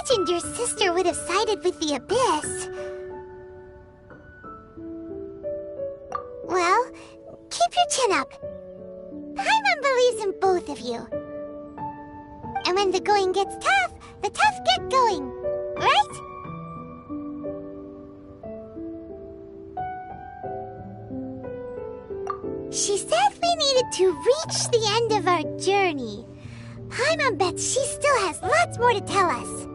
imagined your sister would have sided with the Abyss. Well, keep your chin up. Paimon believes in both of you. And when the going gets tough, the tough get going, right? She said we needed to reach the end of our journey. Paimon bets she still has lots more to tell us.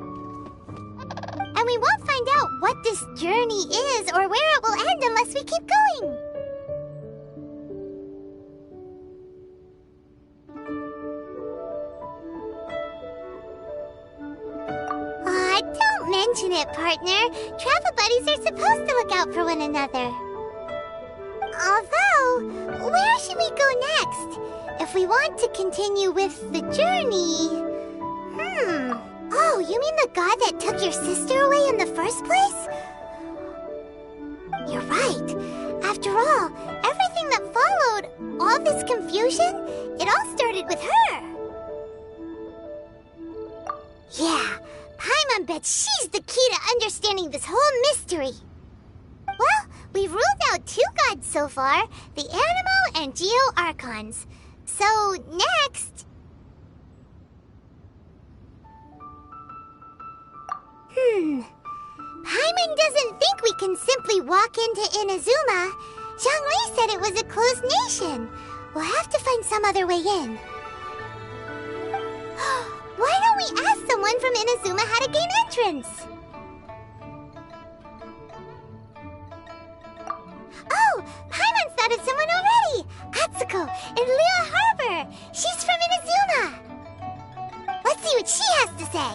And we won't find out what this journey is or where it will end unless we keep going. Aw, don't mention it, partner. Travel buddies are supposed to look out for one another. Although, where should we go next? If we want to continue with the journey... Oh, you mean the god that took your sister away in the first place? You're right. After all, everything that followed, all this confusion, it all started with her. Yeah, Paimon bets she's the key to understanding this whole mystery. Well, we've ruled out 2 gods so far, the Animo and Geo Archons. So, next... Paimon doesn't think we can simply walk into Inazuma. Zhongli said it was a closed nation. We'll have to find some other way in. Why don't we ask someone from Inazuma how to gain entrance? Oh, Paimon's thought of someone already! Atsuko, in Liyue Harbor! She's from Inazuma! Let's see what she has to say!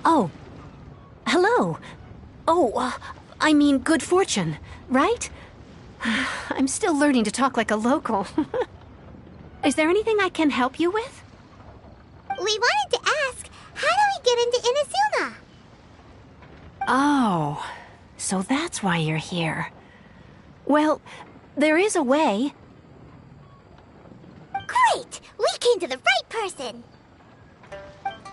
Oh. Hello. Oh, I mean good fortune, right? I'm still learning to talk like a local. Is there anything I can help you with? We wanted to ask, how do we get into Inazuma? Oh, so that's why you're here. Well, there is a way. Great! We came to the right person!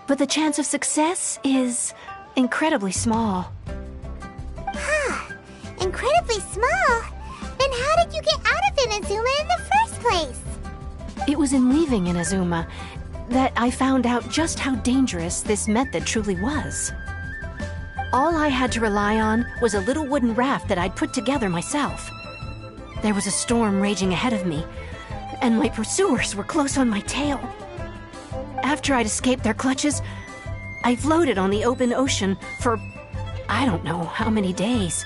But the chance of success is incredibly small. Huh. Incredibly small? Then how did you get out of Inazuma in the first place? It was in leaving Inazuma that I found out just how dangerous this method truly was. All I had to rely on was a little wooden raft that I'd put together myself. There was a storm raging ahead of me, and my pursuers were close on my tail. After I'd escaped their clutches, I floated on the open ocean for I don't know how many days.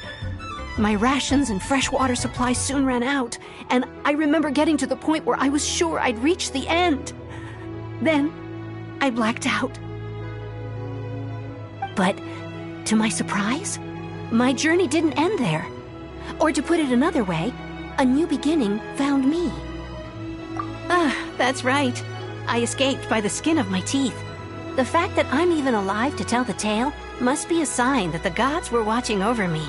My rations and fresh water supply soon ran out, and I remember getting to the point where I was sure I'd reached the end. Then, I blacked out. But, to my surprise, my journey didn't end there. Or to put it another way, a new beginning found me. That's right. I escaped by the skin of my teeth. The fact that I'm even alive to tell the tale must be a sign that the gods were watching over me.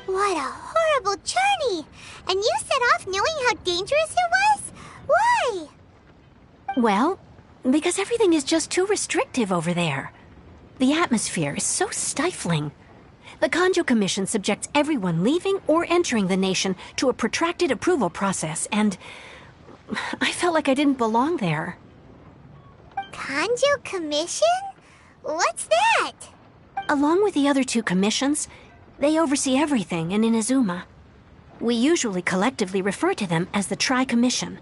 What a horrible journey! And you set off knowing how dangerous it was? Why? Well, because everything is just too restrictive over there. The atmosphere is so stifling. The Kanjo Commission subjects everyone leaving or entering the nation to a protracted approval process, and I felt like I didn't belong there. Kanjo Commission? What's that? Along with the other two commissions, they oversee everything in Inazuma. We usually collectively refer to them as the Tri-Commission.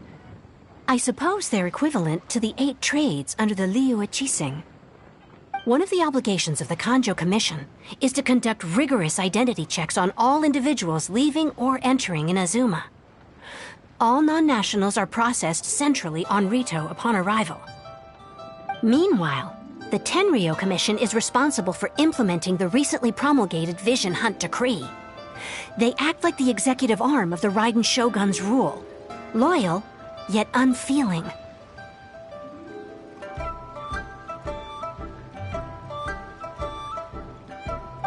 I suppose they're equivalent to the 8 trades under the Liyue Chising. One of the obligations of the Kanjo Commission is to conduct rigorous identity checks on all individuals leaving or entering Inazuma. All non-nationals are processed centrally on Rito upon arrival. Meanwhile, the Tenryo Commission is responsible for implementing the recently promulgated Vision Hunt Decree. They act like the executive arm of the Raiden Shogun's rule, loyal yet unfeeling.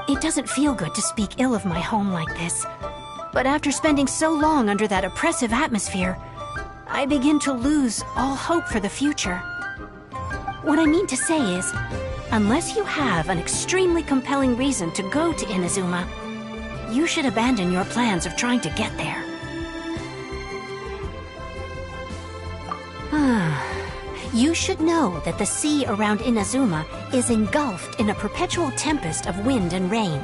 It doesn't feel good to speak ill of my home like this, but after spending so long under that oppressive atmosphere, I begin to lose all hope for the future. What I mean to say is, unless you have an extremely compelling reason to go to Inazuma, you should abandon your plans of trying to get there. You should know that the sea around Inazuma is engulfed in a perpetual tempest of wind and rain.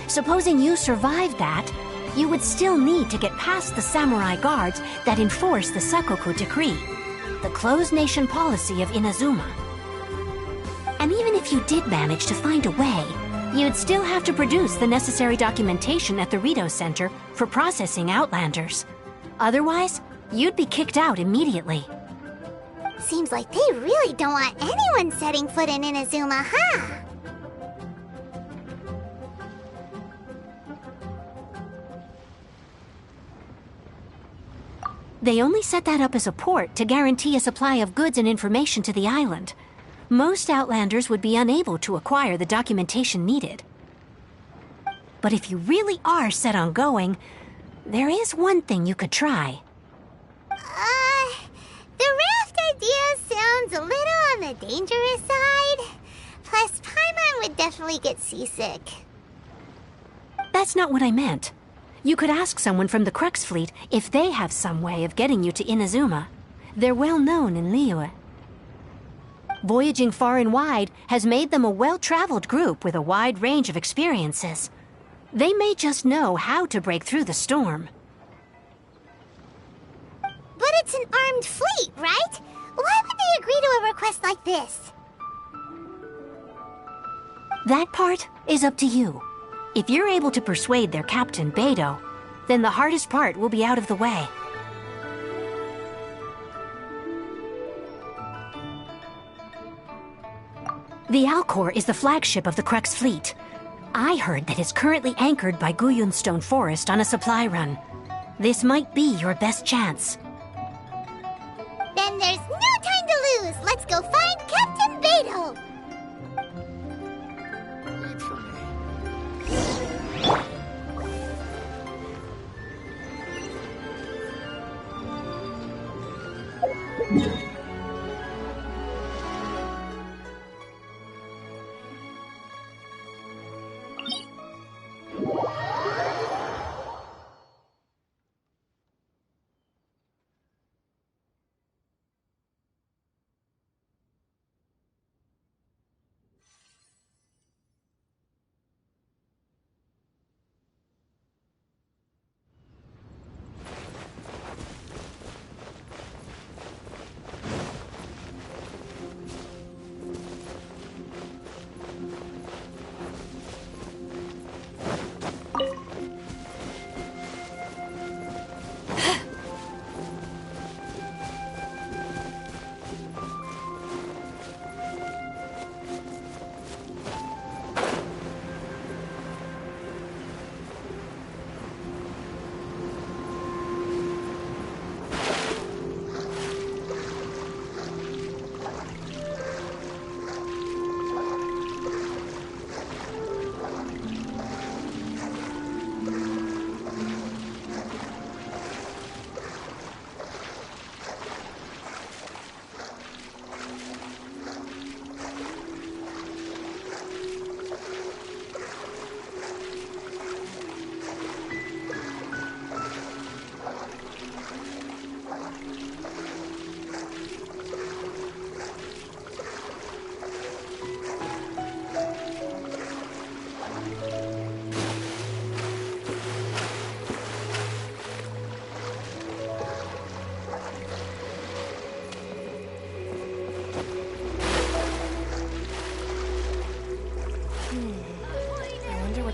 Supposing you survived that, you would still need to get past the samurai guards that enforce the Sakoku Decree, the closed nation policy of Inazuma. And even if you did manage to find a way, you'd still have to produce the necessary documentation at the Rito Center for processing Outlanders. Otherwise, you'd be kicked out immediately. Seems like they really don't want anyone setting foot in Inazuma, huh? They only set that up as a port to guarantee a supply of goods and information to the island. Most Outlanders would be unable to acquire the documentation needed. But if you really are set on going, there is one thing you could try. The raft idea sounds a little on the dangerous side. Plus, Paimon would definitely get seasick. That's not what I meant. You could ask someone from the Crux Fleet if they have some way of getting you to Inazuma. They're well known in Liyue. Voyaging far and wide has made them a well-traveled group with a wide range of experiences. They may just know how to break through the storm. But it's an armed fleet, right? Why would they agree to a request like this? That part is up to you. If you're able to persuade their captain, Beidou, then the hardest part will be out of the way. The Alcor is the flagship of the Crux Fleet. I heard that it's currently anchored by Guyunstone Forest on a supply run. This might be your best chance. Then there's no time to lose! Let's go find Captain Beidou!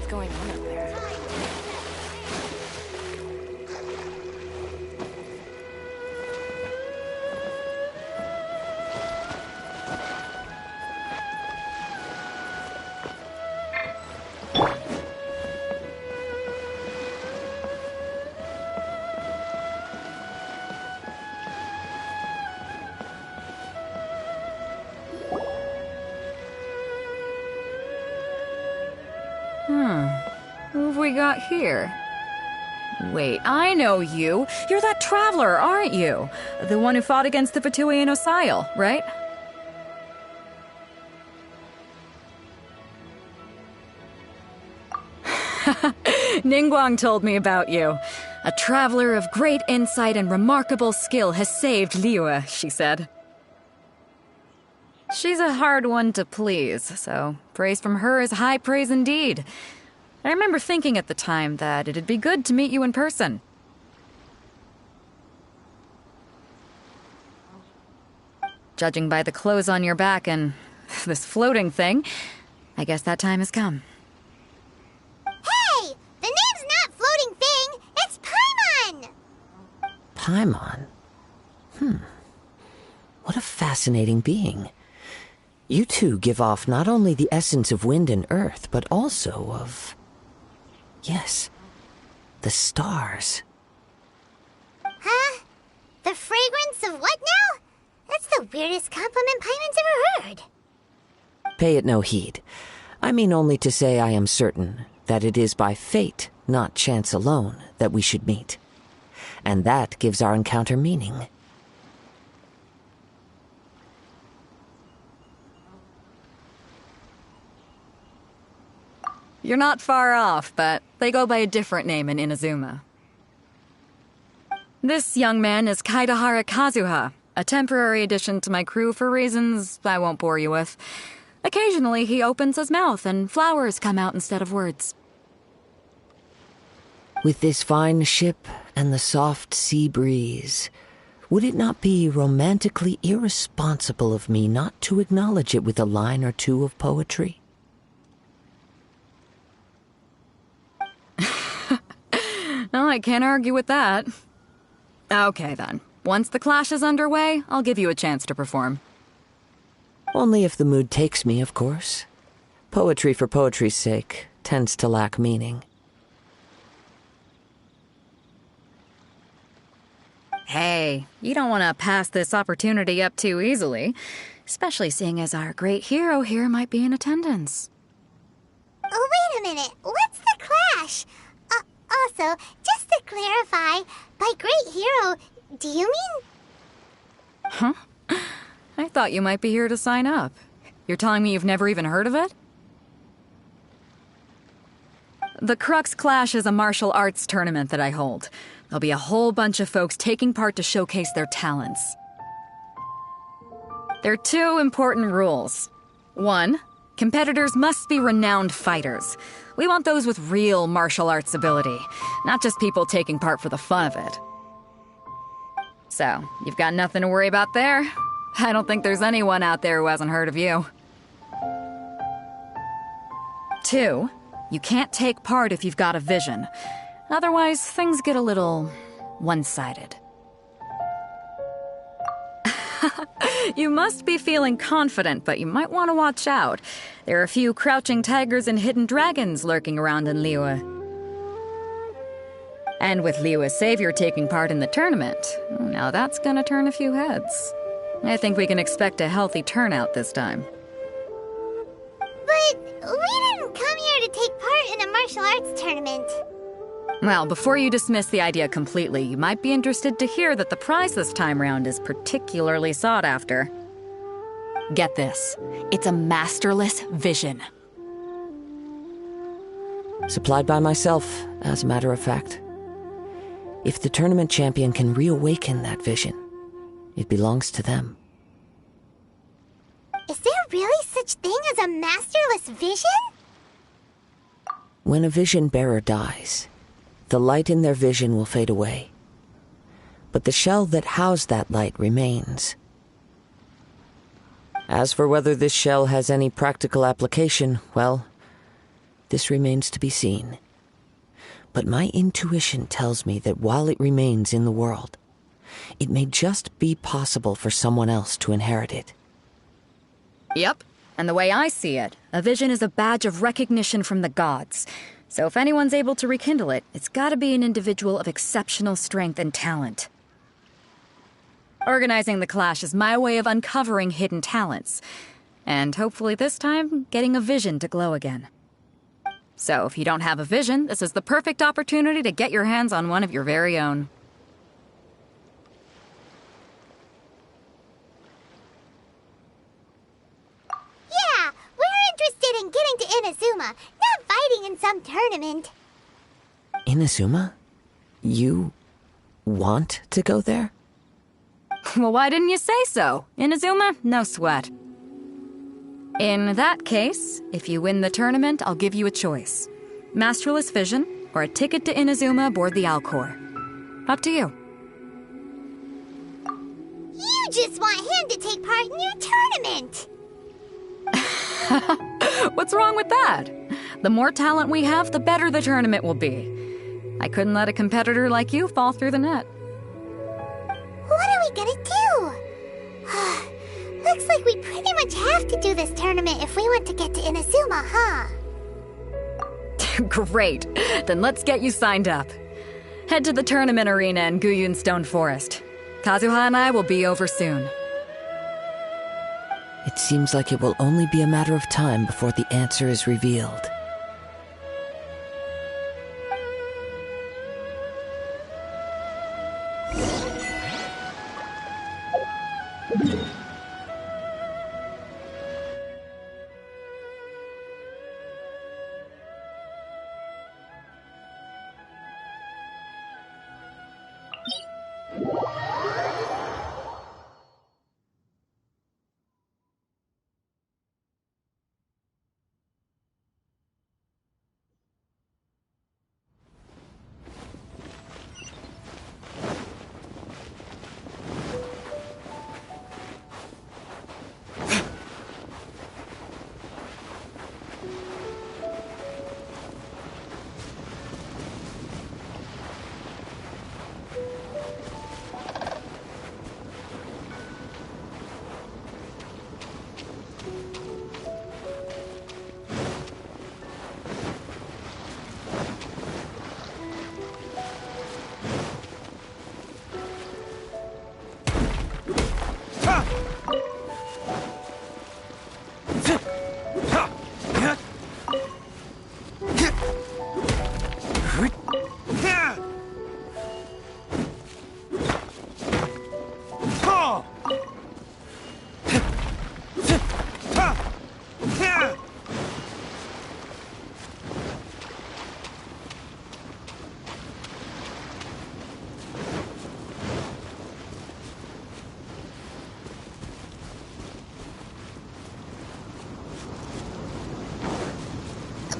what's going on up there. Who have we got here? Wait, I know you. You're that traveler, aren't you? The one who fought against the Fatui and Osile, right? Ningguang told me about you. A traveler of great insight and remarkable skill has saved Liyue, she said. She's a hard one to please, so praise from her is high praise indeed. I remember thinking at the time that it'd be good to meet you in person. Judging by the clothes on your back and this floating thing, I guess that time has come. Hey! The name's not Floating Thing! It's Paimon! Paimon? What a fascinating being. You two give off not only the essence of wind and earth, but also of... yes, the stars. Huh? The fragrance of what now? That's the weirdest compliment Paimon's ever heard. Pay it no heed. I mean only to say I am certain that it is by fate, not chance alone, that we should meet. And that gives our encounter meaning. You're not far off, but they go by a different name in Inazuma. This young man is Kaidahara Kazuha, a temporary addition to my crew for reasons I won't bore you with. Occasionally he opens his mouth and flowers come out instead of words. With this fine ship and the soft sea breeze, would it not be romantically irresponsible of me not to acknowledge it with a line or two of poetry? Well, I can't argue with that. Okay, then. Once the clash is underway, I'll give you a chance to perform. Only if the mood takes me, of course. Poetry for poetry's sake tends to lack meaning. Hey, you don't want to pass this opportunity up too easily, especially seeing as our great hero here might be in attendance. Oh, wait a minute. What's the clash? Also, just to clarify, by great hero, do you mean... Huh? I thought you might be here to sign up. You're telling me you've never even heard of it? The Crux Clash is a martial arts tournament that I hold. There'll be a whole bunch of folks taking part to showcase their talents. There are two important rules. 1, competitors must be renowned fighters. We want those with real martial arts ability, not just people taking part for the fun of it. So, you've got nothing to worry about there. I don't think there's anyone out there who hasn't heard of you. 2, you can't take part if you've got a vision. Otherwise, things get a little one-sided. You must be feeling confident, but you might want to watch out. There are a few crouching tigers and hidden dragons lurking around in Liyue. And with Liyue's savior taking part in the tournament, now that's gonna turn a few heads. I think we can expect a healthy turnout this time. But we didn't come here to take part in a martial arts tournament. Well, before you dismiss the idea completely, you might be interested to hear that the prize this time round is particularly sought after. Get this. It's a masterless vision. Supplied by myself, as a matter of fact. If the tournament champion can reawaken that vision, it belongs to them. Is there really such thing as a masterless vision? When a vision bearer dies, the light in their vision will fade away. But the shell that housed that light remains. As for whether this shell has any practical application, well, this remains to be seen. But my intuition tells me that while it remains in the world, it may just be possible for someone else to inherit it. Yep. And the way I see it, a vision is a badge of recognition from the gods. So if anyone's able to rekindle it, it's gotta be an individual of exceptional strength and talent. Organizing the clash is my way of uncovering hidden talents. And hopefully this time, getting a vision to glow again. So if you don't have a vision, this is the perfect opportunity to get your hands on one of your very own. Yeah, we're interested in getting to Inazuma, not fighting in some tournament. Inazuma? You want to go there? Well, why didn't you say so? Inazuma, no sweat. In that case, if you win the tournament, I'll give you a choice. Masterless Vision, or a ticket to Inazuma aboard the Alcor. Up to you. You just want him to take part in your tournament! What's wrong with that? The more talent we have, the better the tournament will be. I couldn't let a competitor like you fall through the net. What are we gonna do? Looks like we pretty much have to do this tournament if we want to get to Inazuma, huh? Great. Then let's get you signed up. Head to the tournament arena in Guyun Stone Forest. Kazuha and I will be over soon. It seems like it will only be a matter of time before the answer is revealed.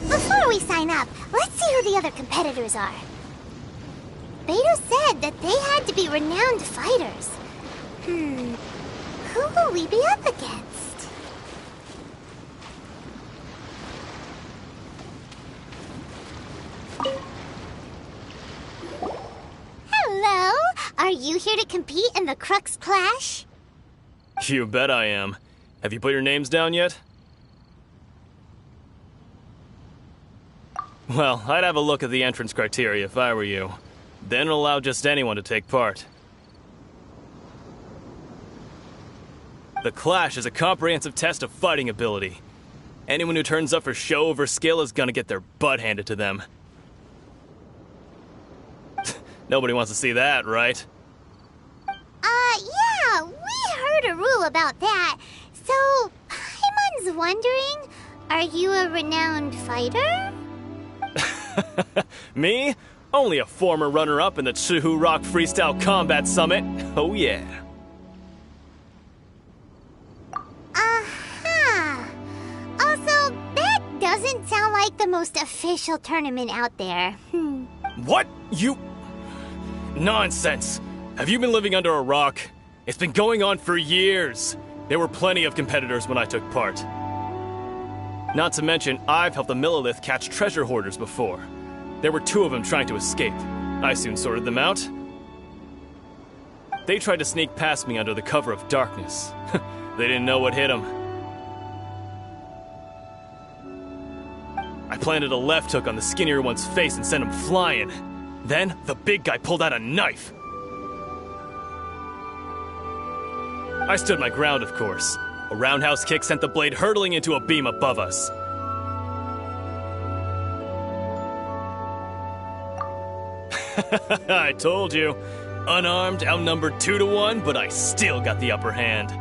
Before we sign up, let's see who the other competitors are. Beto said that they had to be renowned fighters. Who will we be up against? Hello? Are you here to compete in the Crux Clash? You bet I am. Have you put your names down yet? Well, I'd have a look at the entrance criteria if I were you. Then allow just anyone to take part. The Clash is a comprehensive test of fighting ability. Anyone who turns up for show over skill is gonna get their butt handed to them. Nobody wants to see that, right? Yeah, we heard a rule about that. So, Paimon's wondering, are you a renowned fighter? Me? Only a former runner-up in the Chihu Rock Freestyle Combat Summit. Oh yeah. Also, that doesn't sound like the most official tournament out there. What? You... Nonsense. Have you been living under a rock? It's been going on for years. There were plenty of competitors when I took part. Not to mention, I've helped the Millilith catch treasure hoarders before. There were 2 of them trying to escape. I soon sorted them out. They tried to sneak past me under the cover of darkness. They didn't know what hit them. I planted a left hook on the skinnier one's face and sent him flying. Then, the big guy pulled out a knife. I stood my ground, of course. A roundhouse kick sent the blade hurtling into a beam above us. I told you. Unarmed, outnumbered 2 to 1, but I still got the upper hand.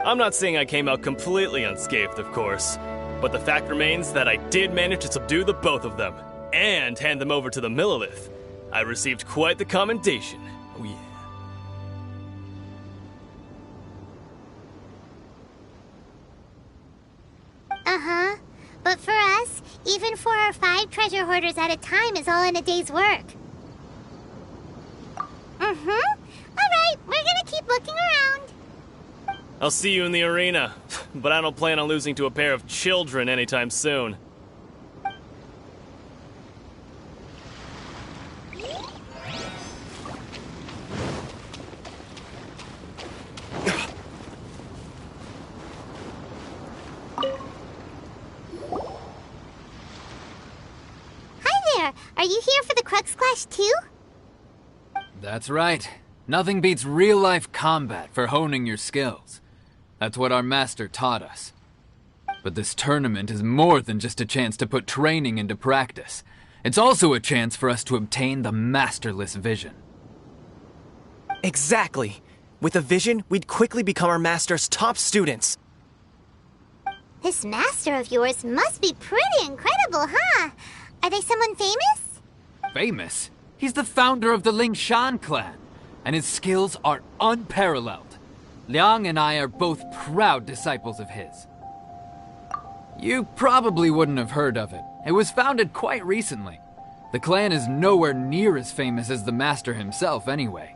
I'm not saying I came out completely unscathed, of course, but the fact remains that I did manage to subdue the both of them, and hand them over to the Millilith. I received quite the commendation. Oh yeah. Uh-huh. But for us, even 4 or 5 treasure hoarders at a time is all in a day's work. Alright, we're gonna keep looking around. I'll see you in the arena, but I don't plan on losing to a pair of children anytime soon. Hi there, are you here for the Crux Clash too? That's right. Nothing beats real-life combat for honing your skills. That's what our master taught us. But this tournament is more than just a chance to put training into practice. It's also a chance for us to obtain the masterless vision. Exactly. With a vision, we'd quickly become our master's top students. This master of yours must be pretty incredible, huh? Are they someone famous? Famous? He's the founder of the Lingshan clan, and his skills are unparalleled. Liang and I are both proud disciples of his. You probably wouldn't have heard of it. It was founded quite recently. The clan is nowhere near as famous as the master himself anyway.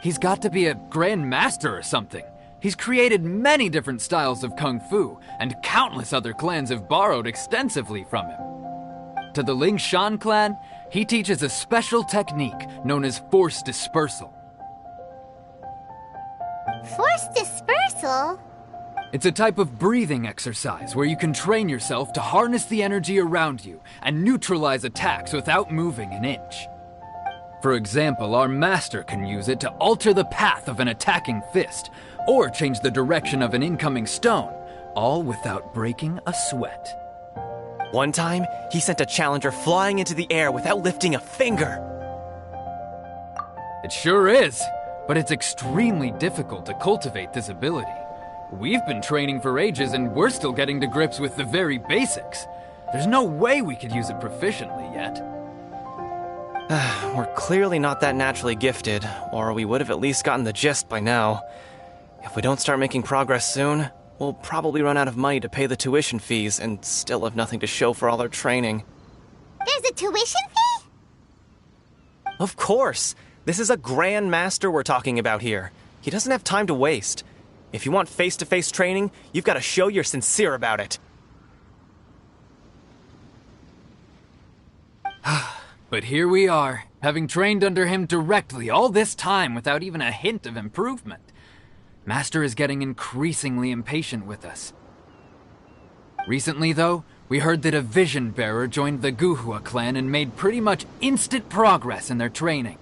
He's got to be a grand master or something. He's created many different styles of kung fu, and countless other clans have borrowed extensively from him. To the Lingshan clan, he teaches a special technique known as force dispersal. Force dispersal? It's a type of breathing exercise where you can train yourself to harness the energy around you and neutralize attacks without moving an inch. For example, our master can use it to alter the path of an attacking fist, or change the direction of an incoming stone, all without breaking a sweat. One time, he sent a challenger flying into the air without lifting a finger. It sure is, but it's extremely difficult to cultivate this ability. We've been training for ages and we're still getting to grips with the very basics. There's no way we could use it proficiently yet. We're clearly not that naturally gifted, or we would have at least gotten the gist by now. If we don't start making progress soon, we'll probably run out of money to pay the tuition fees and still have nothing to show for all our training. There's a tuition fee? Of course! This is a Grand Master we're talking about here. He doesn't have time to waste. If you want face-to-face training, you've got to show you're sincere about it. But here we are, having trained under him directly all this time without even a hint of improvement. Master is getting increasingly impatient with us. Recently, though, we heard that a vision bearer joined the Guhua clan and made pretty much instant progress in their training.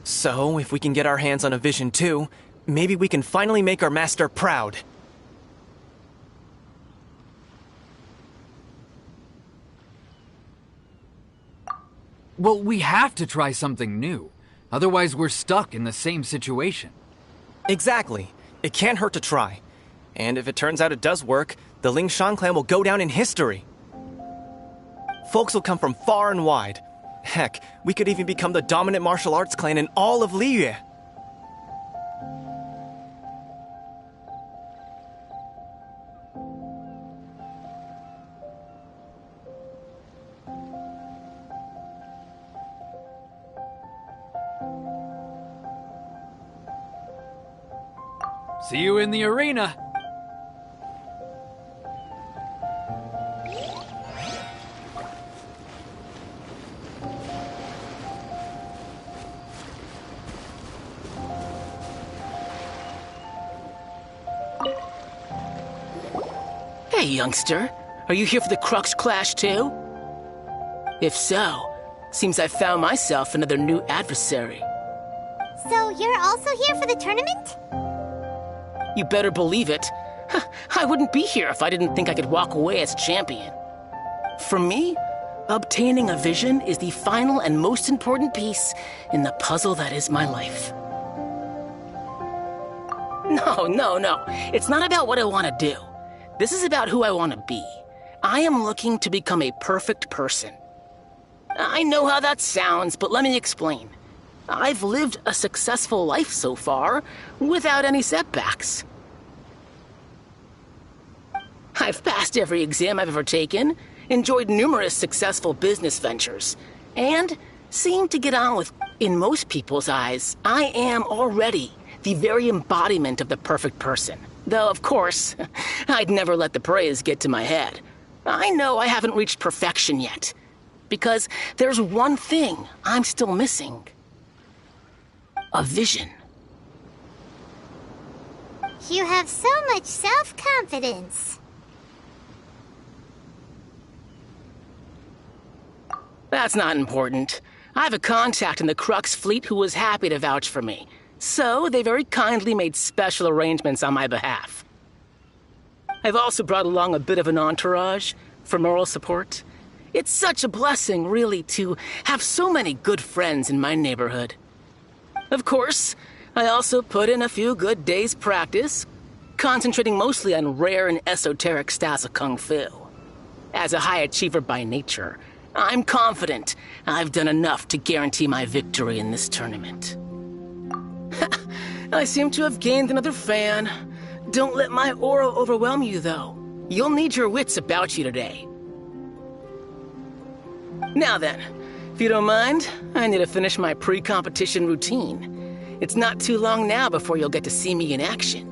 So, if we can get our hands on a vision too, maybe we can finally make our master proud. Well, we have to try something new. Otherwise, we're stuck in the same situation. Exactly. It can't hurt to try. And if it turns out it does work, the Lingshan clan will go down in history. Folks will come from far and wide. Heck, we could even become the dominant martial arts clan in all of Liyue. See you in the arena. Hey, youngster. Are you here for the Crux Clash, too? If so, seems I've found myself another new adversary. So you're also here for the tournament? You better believe it. I wouldn't be here if I didn't think I could walk away as champion. For me, obtaining a vision is the final and most important piece in the puzzle that is my life. No. It's not about what I want to do. This is about who I want to be. I am looking to become a perfect person. I know how that sounds, but let me explain. I've lived a successful life so far, without any setbacks. I've passed every exam I've ever taken, enjoyed numerous successful business ventures, and seem to get on with, in most people's eyes, I am already the very embodiment of the perfect person. Though, of course, I'd never let the praise get to my head. I know I haven't reached perfection yet, because there's one thing I'm still missing. A vision. You have so much self-confidence. That's not important. I have a contact in the Crux fleet who was happy to vouch for me. So, they very kindly made special arrangements on my behalf. I've also brought along a bit of an entourage for moral support. It's such a blessing, really, to have so many good friends in my neighborhood. Of course, I also put in a few good days' practice, concentrating mostly on rare and esoteric styles of Kung Fu. As a high achiever by nature, I'm confident I've done enough to guarantee my victory in this tournament. I seem to have gained another fan. Don't let my aura overwhelm you, though. You'll need your wits about you today. Now then, if you don't mind, I need to finish my pre-competition routine. It's not too long now before you'll get to see me in action.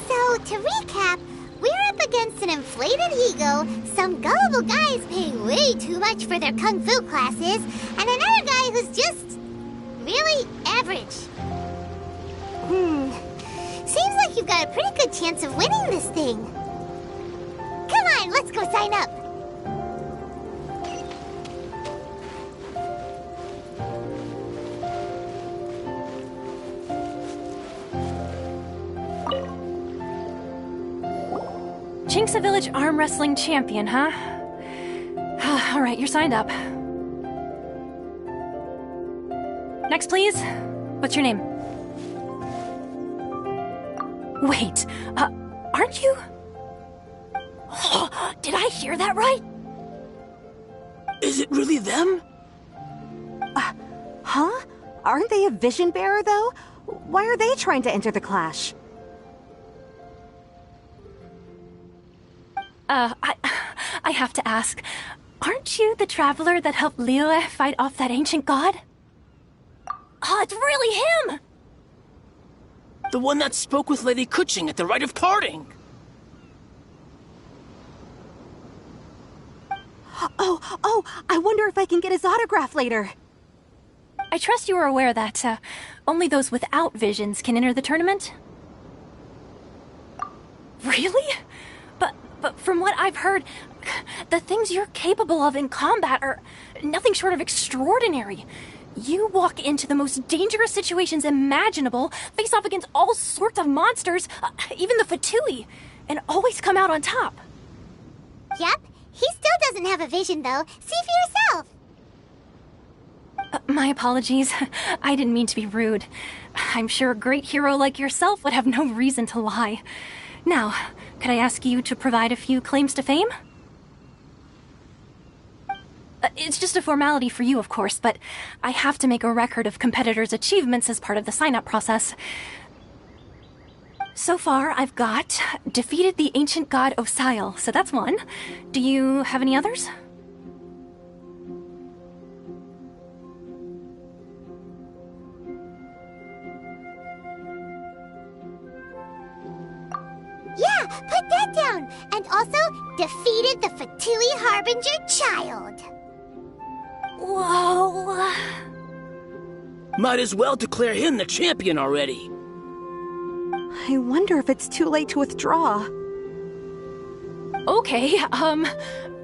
So, to recap, we're up against an inflated ego, some gullible guys paying way too much for their kung fu classes, and another guy who's just really average. Seems like you've got a pretty good chance of winning this thing. Come on, let's go sign up. Chinksa Village Arm Wrestling Champion, huh? All right, you're signed up. Next, please. What's your name? Wait, aren't you? Oh, did I hear that right? Is it really them? Huh? Aren't they a vision bearer, though? Why are they trying to enter the clash? I have to ask, aren't you the traveler that helped Liyue fight off that ancient god? Oh, it's really him! The one that spoke with Lady Kuching at the rite of parting. Oh, I wonder if I can get his autograph later. I trust you are aware that, only those without visions can enter the tournament? Really? But from what I've heard, the things you're capable of in combat are nothing short of extraordinary. You walk into the most dangerous situations imaginable, face off against all sorts of monsters, even the Fatui, and always come out on top. Yep, he still doesn't have a vision, though. See for yourself. My apologies. I didn't mean to be rude. I'm sure a great hero like yourself would have no reason to lie. Now, could I ask you to provide a few claims to fame? It's just a formality for you, of course, but I have to make a record of competitors' achievements as part of the sign-up process. So far, I've got defeated the ancient god Osile, so that's one. Do you have any others? put that down. And also defeated the Fatui Harbinger child. Whoa. Might as well declare him the champion already. I wonder if it's too late to withdraw. Okay,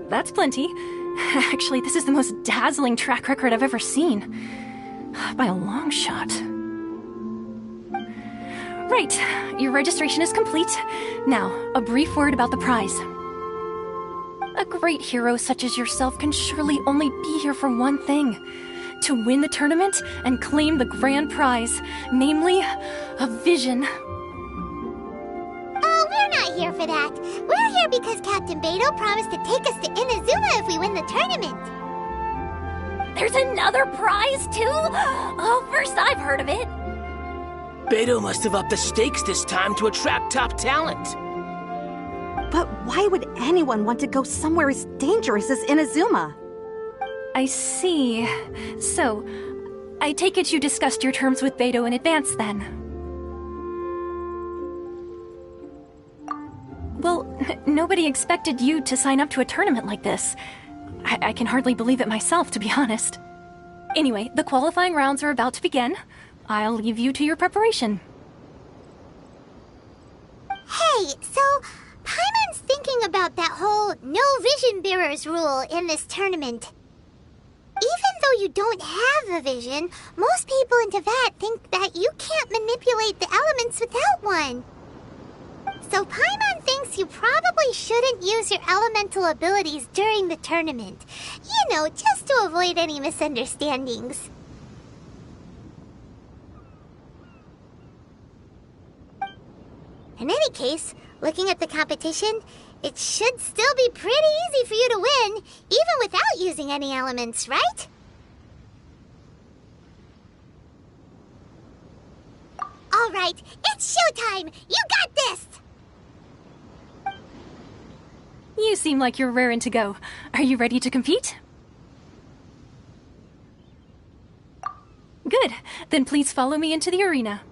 that's plenty. Actually, this is the most dazzling track record I've ever seen. By a long shot. Right, your registration is complete. Now, a brief word about the prize. A great hero such as yourself can surely only be here for one thing. To win the tournament and claim the grand prize, namely, a vision. Oh, we're not here for that. We're here because Captain Beto promised to take us to Inazuma if we win the tournament. There's another prize, too? Oh, first I've heard of it. Beto must have upped the stakes this time to attract top talent. But why would anyone want to go somewhere as dangerous as Inazuma? I see. So, I take it you discussed your terms with Beto in advance, then? Well, nobody expected you to sign up to a tournament like this. I can hardly believe it myself, to be honest. Anyway, the qualifying rounds are about to begin. I'll leave you to your preparation. Hey, so Paimon's thinking about that whole no vision bearers rule in this tournament. Even though you don't have a vision, most people in Teyvat think that you can't manipulate the elements without one. So Paimon thinks you probably shouldn't use your elemental abilities during the tournament. You know, just to avoid any misunderstandings. In any case, looking at the competition, it should still be pretty easy for you to win, even without using any elements, right? All right, it's showtime! You got this! You seem like you're raring to go. Are you ready to compete? Good. Then please follow me into the arena.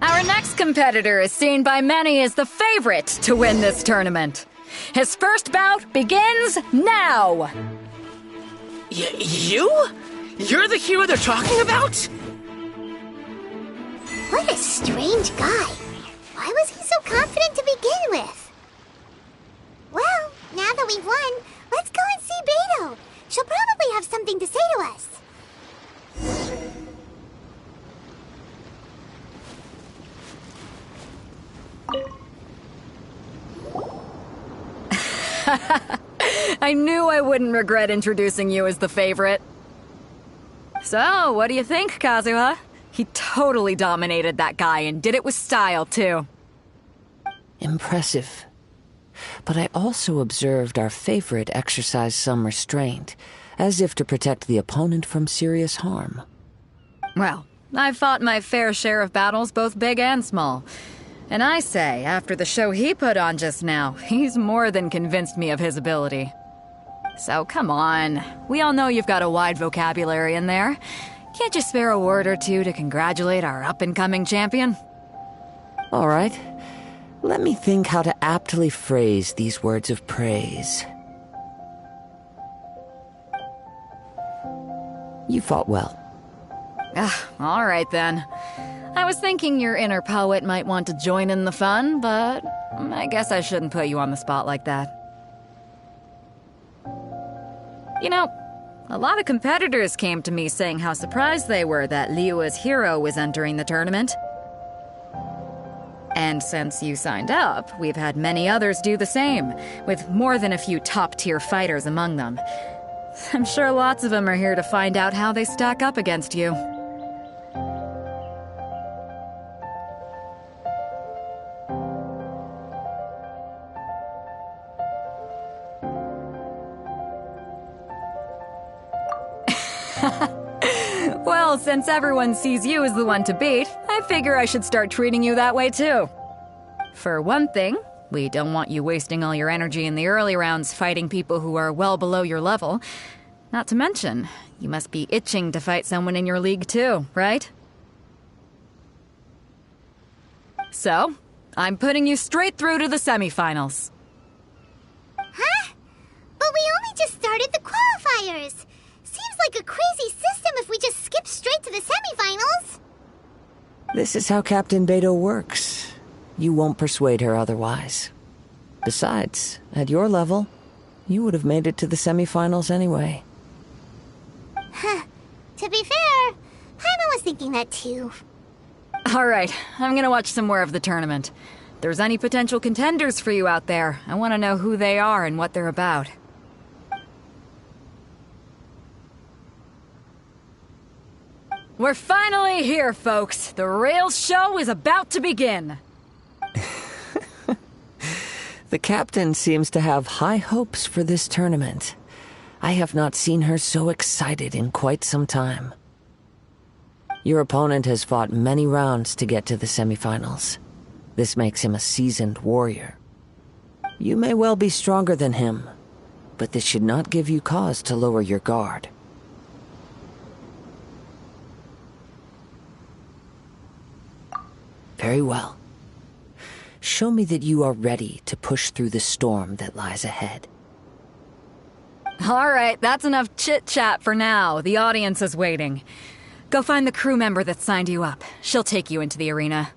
Our next competitor is seen by many as the favorite to win this tournament. His first bout begins now! You? You're the hero they're talking about? What a strange guy. Why was he so confident to begin with? Well, now that we've won, let's go and see Beto. She'll probably have something to say to us. I knew I wouldn't regret introducing you as the favorite. So, what do you think, Kazuha? He totally dominated that guy and did it with style, too. Impressive. But I also observed our favorite exercise some restraint, as if to protect the opponent from serious harm. Well, I've fought my fair share of battles, both big and small. And I say, after the show he put on just now, he's more than convinced me of his ability. So come on, we all know you've got a wide vocabulary in there. Can't you spare a word or two to congratulate our up-and-coming champion? All right. Let me think how to aptly phrase these words of praise. You fought well. All right then. I was thinking your inner poet might want to join in the fun, but I guess I shouldn't put you on the spot like that. You know, a lot of competitors came to me saying how surprised they were that Liyue's hero was entering the tournament. And since you signed up, we've had many others do the same, with more than a few top-tier fighters among them. I'm sure lots of them are here to find out how they stack up against you. Well, since everyone sees you as the one to beat, I figure I should start treating you that way too. For one thing, we don't want you wasting all your energy in the early rounds fighting people who are well below your level. Not to mention, you must be itching to fight someone in your league too, right? So, I'm putting you straight through to the semifinals. Huh? But we only just started the qualifiers. Seems like a crazy system if we just skip straight to the semifinals. This is how Captain Beto works. You won't persuade her otherwise. Besides, at your level, you would have made it to the semifinals anyway. Huh. To be fair, Paimon was thinking that too. Alright, I'm gonna watch some more of the tournament. If there's any potential contenders for you out there, I want to know who they are and what they're about. We're finally here, folks! The rail show is about to begin! The captain seems to have high hopes for this tournament. I have not seen her so excited in quite some time. Your opponent has fought many rounds to get to the semifinals. This makes him a seasoned warrior. You may well be stronger than him, but this should not give you cause to lower your guard. Very well. Show me that you are ready to push through the storm that lies ahead. Alright, that's enough chit-chat for now. The audience is waiting. Go find the crew member that signed you up. She'll take you into the arena.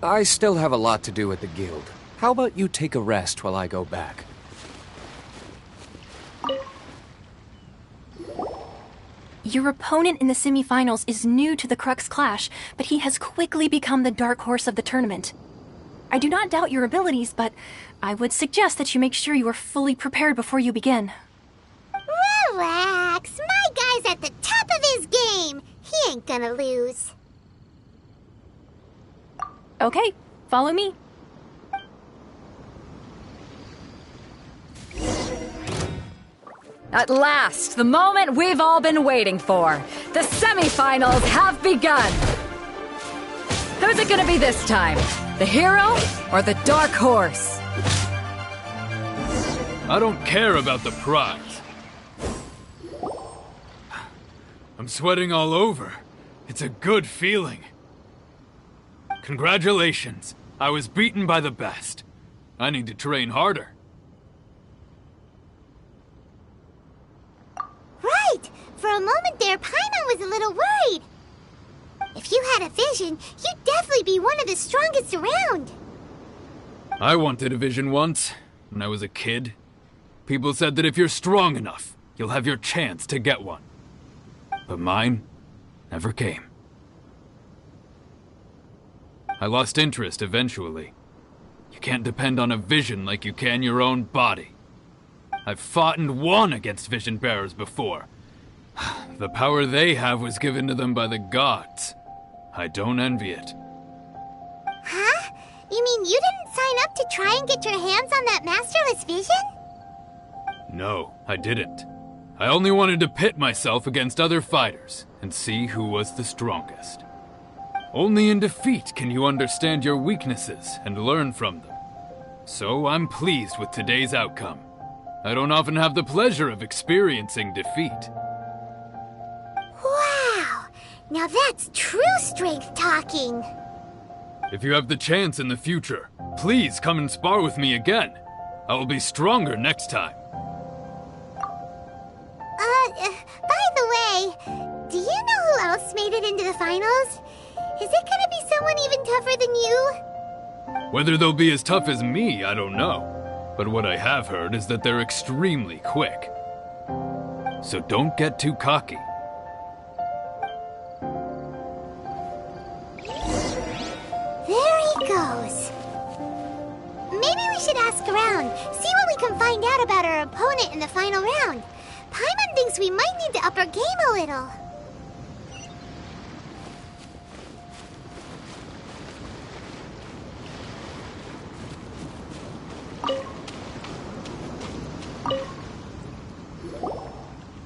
I still have a lot to do at the guild. How about you take a rest while I go back? Your opponent in the semifinals is new to the Crux Clash, but he has quickly become the dark horse of the tournament. I do not doubt your abilities, but I would suggest that you make sure you are fully prepared before you begin. Relax. My guy's at the top of his game. He ain't gonna lose. Okay, follow me. At last, the moment we've all been waiting for. The semifinals have begun. Who's it gonna be this time? The hero or the dark horse? I don't care about the prize. I'm sweating all over. It's a good feeling. Congratulations. I was beaten by the best. I need to train harder. Right! For a moment there, Paimon was a little worried. If you had a vision, you'd definitely be one of the strongest around. I wanted a vision once, when I was a kid. People said that if you're strong enough, you'll have your chance to get one. But mine never came. I lost interest eventually. You can't depend on a vision like you can your own body. I've fought and won against vision bearers before. The power they have was given to them by the gods. I don't envy it. Huh? You mean you didn't sign up to try and get your hands on that masterless vision? No, I didn't. I only wanted to pit myself against other fighters and see who was the strongest. Only in defeat can you understand your weaknesses and learn from them. So I'm pleased with today's outcome. I don't often have the pleasure of experiencing defeat. Wow! Now that's true strength talking. If you have the chance in the future, please come and spar with me again. I will be stronger next time. By the way, do you know who else made it into the finals? Is it gonna be someone even tougher than you? Whether they'll be as tough as me, I don't know. But what I have heard is that they're extremely quick. So don't get too cocky. There he goes. Maybe we should ask around, see what we can find out about our opponent in the final round. Paimon thinks we might need to up our game a little.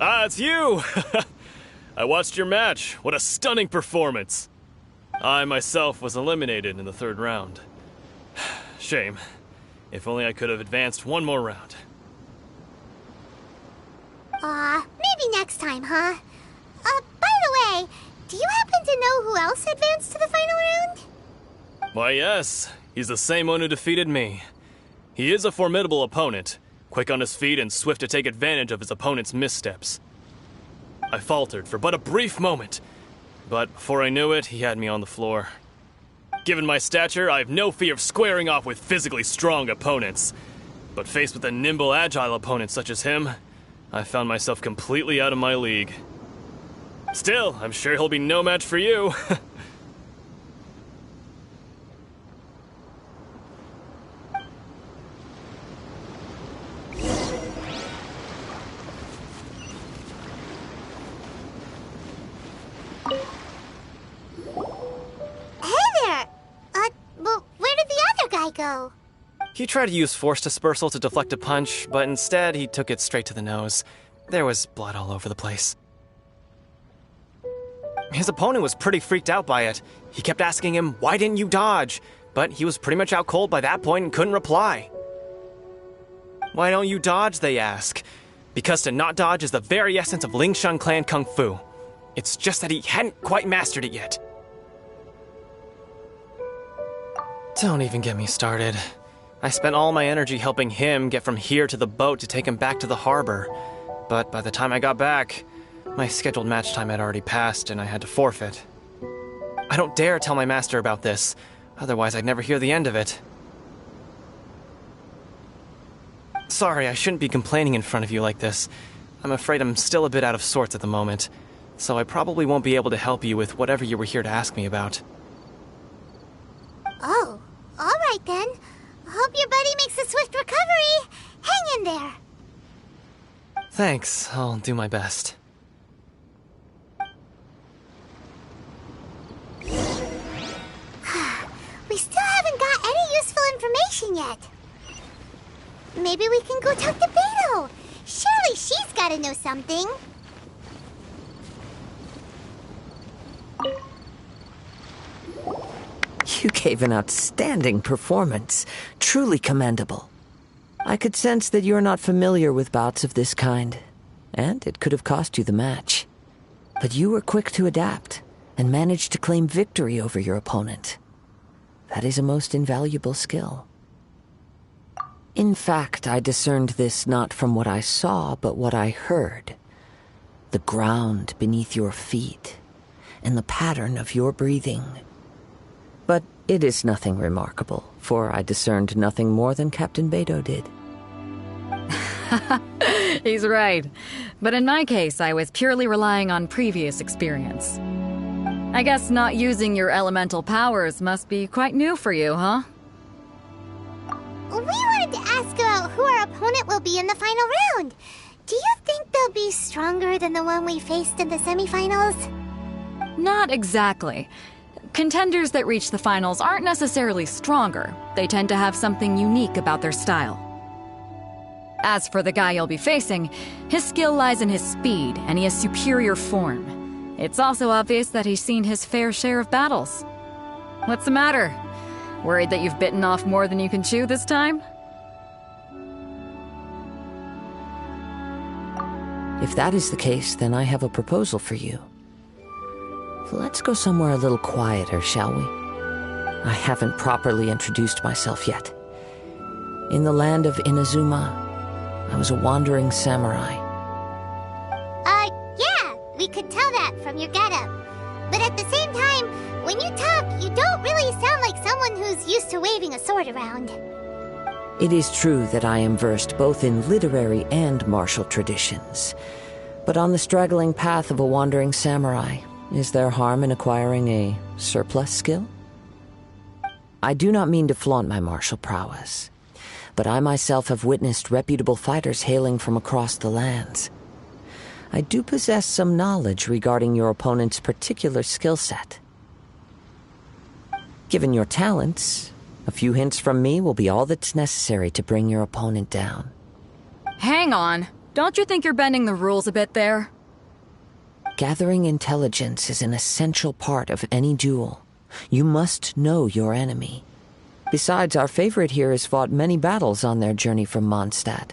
Ah, it's you! I watched your match. What a stunning performance. I myself was eliminated in the third round. Shame. If only I could have advanced one more round. Maybe next time, huh? By the way, do you happen to know who else advanced to the final round? Why, yes. He's the same one who defeated me. He is a formidable opponent, quick on his feet and swift to take advantage of his opponent's missteps. I faltered for but a brief moment, but before I knew it, he had me on the floor. Given my stature, I have no fear of squaring off with physically strong opponents. But faced with a nimble, agile opponent such as him, I found myself completely out of my league. Still, I'm sure he'll be no match for you. Go. He tried to use force dispersal to deflect a punch, but instead he took it straight to the nose. There was blood all over the place. His opponent was pretty freaked out by it. He kept asking him, "Why didn't you dodge?" But he was pretty much out cold by that point and couldn't reply. "Why don't you dodge?" they ask. Because to not dodge is the very essence of Lingshan clan kung fu. It's just that he hadn't quite mastered it yet. Don't even get me started. I spent all my energy helping him get from here to the boat to take him back to the harbor. But by the time I got back, my scheduled match time had already passed and I had to forfeit. I don't dare tell my master about this. Otherwise, I'd never hear the end of it. Sorry, I shouldn't be complaining in front of you like this. I'm afraid I'm still a bit out of sorts at the moment, so I probably won't be able to help you with whatever you were here to ask me about. Oh, alright then. Hope your buddy makes a swift recovery. Hang in there. Thanks, I'll do my best. We still haven't got any useful information yet. Maybe we can go talk to Beto. Surely she's gotta know something. You gave an outstanding performance. Truly commendable. I could sense that you're not familiar with bouts of this kind, and it could have cost you the match. But you were quick to adapt, and managed to claim victory over your opponent. That is a most invaluable skill. In fact, I discerned this not from what I saw, but what I heard. The ground beneath your feet, and the pattern of your breathing. But it is nothing remarkable, for I discerned nothing more than Captain Beto did. He's right. But in my case, I was purely relying on previous experience. I guess not using your elemental powers must be quite new for you, huh? We wanted to ask about who our opponent will be in the final round. Do you think they'll be stronger than the one we faced in the semifinals? Not exactly. Contenders that reach the finals aren't necessarily stronger. They tend to have something unique about their style. As for the guy you'll be facing, his skill lies in his speed, and he has superior form. It's also obvious that he's seen his fair share of battles. What's the matter? Worried that you've bitten off more than you can chew this time? If that is the case, then I have a proposal for you. Let's go somewhere a little quieter, shall we? I haven't properly introduced myself yet. In the land of Inazuma, I was a wandering samurai. Yeah, we could tell that from your getup. But at the same time, when you talk, you don't really sound like someone who's used to waving a sword around. It is true that I am versed both in literary and martial traditions. But on the straggling path of a wandering samurai, is there harm in acquiring a surplus skill? I do not mean to flaunt my martial prowess, but I myself have witnessed reputable fighters hailing from across the lands. I do possess some knowledge regarding your opponent's particular skill set. Given your talents, a few hints from me will be all that's necessary to bring your opponent down. Hang on. Don't you think you're bending the rules a bit there? Gathering intelligence is an essential part of any duel. You must know your enemy. Besides, our favorite here has fought many battles on their journey from Mondstadt.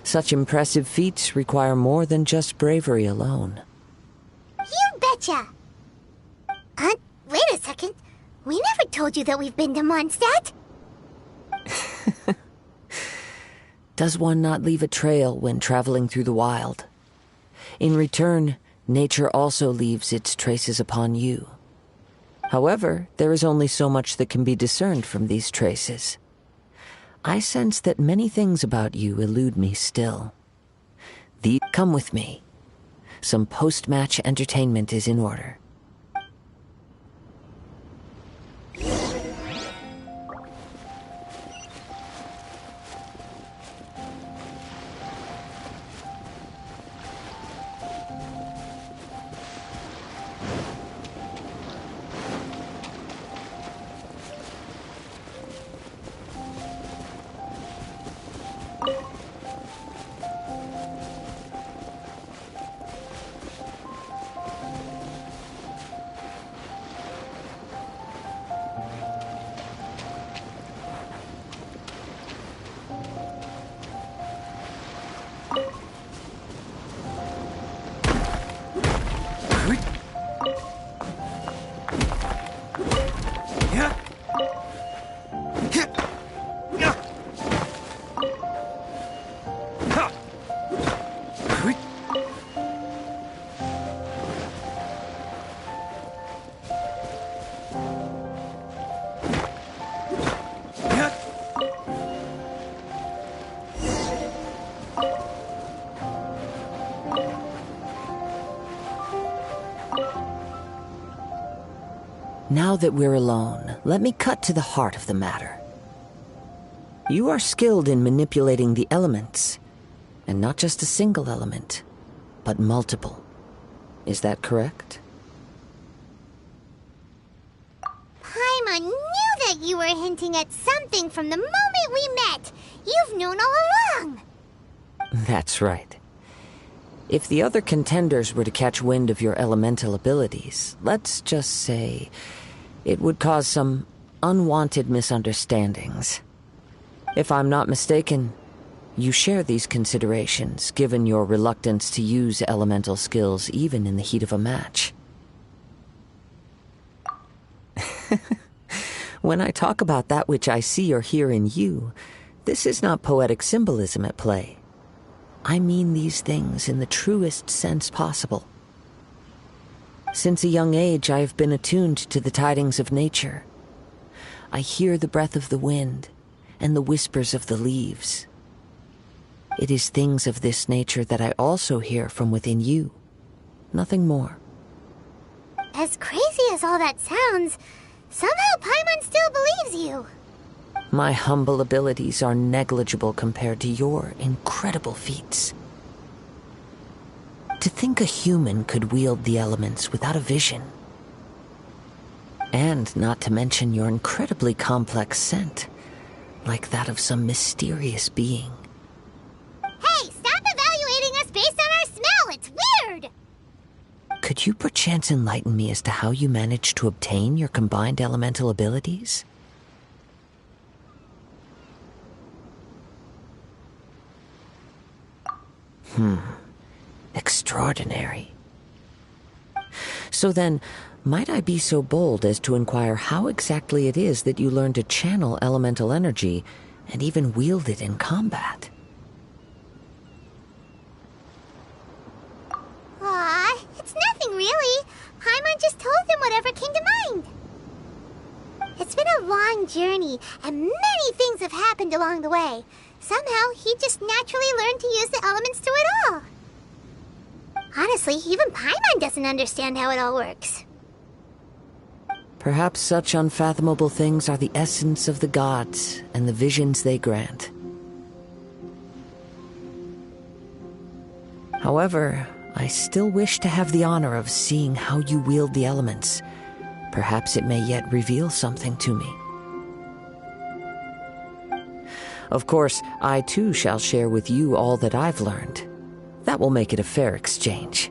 Such impressive feats require more than just bravery alone. You betcha! Wait a second. We never told you that we've been to Mondstadt. Does one not leave a trail when traveling through the wild? In return, nature also leaves its traces upon you. However, there is only so much that can be discerned from these traces. I sense that many things about you elude me still. Come with me. Some post-match entertainment is in order. Now that we're alone, let me cut to the heart of the matter. You are skilled in manipulating the elements, and not just a single element, but multiple. Is that correct? Paimon knew that you were hinting at something from the moment we met. You've known all along. That's right. If the other contenders were to catch wind of your elemental abilities, let's just say it would cause some unwanted misunderstandings. If I'm not mistaken, you share these considerations, given your reluctance to use elemental skills even in the heat of a match. When I talk about that which I see or hear in you, this is not poetic symbolism at play. I mean these things in the truest sense possible. Since a young age, I have been attuned to the tidings of nature. I hear the breath of the wind and the whispers of the leaves. It is things of this nature that I also hear from within you. Nothing more. As crazy as all that sounds, somehow Paimon still believes you. My humble abilities are negligible compared to your incredible feats. To think a human could wield the elements without a vision. And not to mention your incredibly complex scent, like that of some mysterious being. Hey, stop evaluating us based on our smell! It's weird! Could you perchance enlighten me as to how you managed to obtain your combined elemental abilities? Extraordinary. So then, might I be so bold as to inquire how exactly it is that you learned to channel elemental energy and even wield it in combat? Aw, it's nothing really. Paimon just told them whatever came to mind. It's been a long journey, and many things have happened along the way. Somehow, he just naturally learned to use the elements through it all. Honestly, even Paimon doesn't understand how it all works. Perhaps such unfathomable things are the essence of the gods and the visions they grant. However, I still wish to have the honor of seeing how you wield the elements. Perhaps it may yet reveal something to me. Of course, I too shall share with you all that I've learned. That will make it a fair exchange.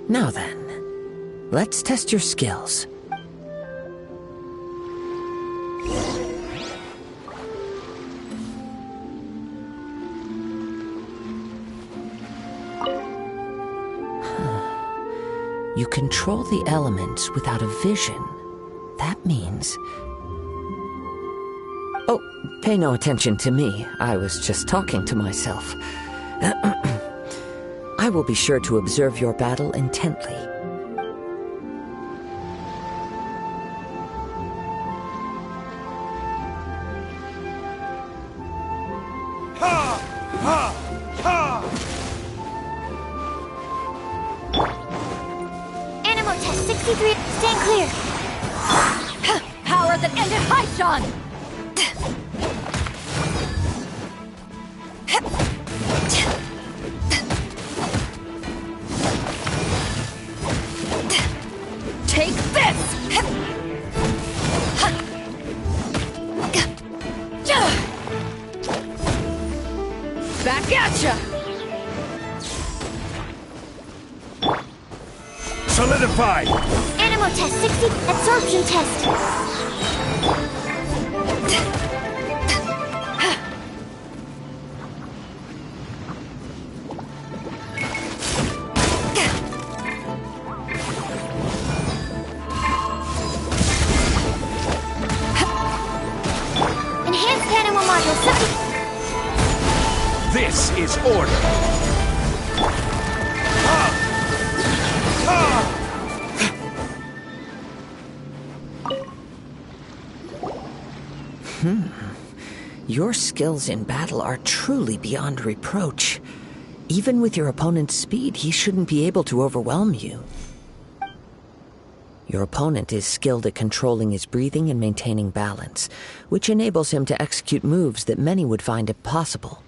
Now then, let's test your skills. You control the elements without a vision. That means... Oh, pay no attention to me. I was just talking to myself. I will be sure to observe your battle intently. Animal test 63, stand clear. Power that ended Haishan! Take this! Back at ya! Solidify! Animal test 60, absorption test. Enhanced animal module 70. This is order! Your skills in battle are truly beyond reproach. Even with your opponent's speed, he shouldn't be able to overwhelm you. Your opponent is skilled at controlling his breathing and maintaining balance, which enables him to execute moves that many would find impossible.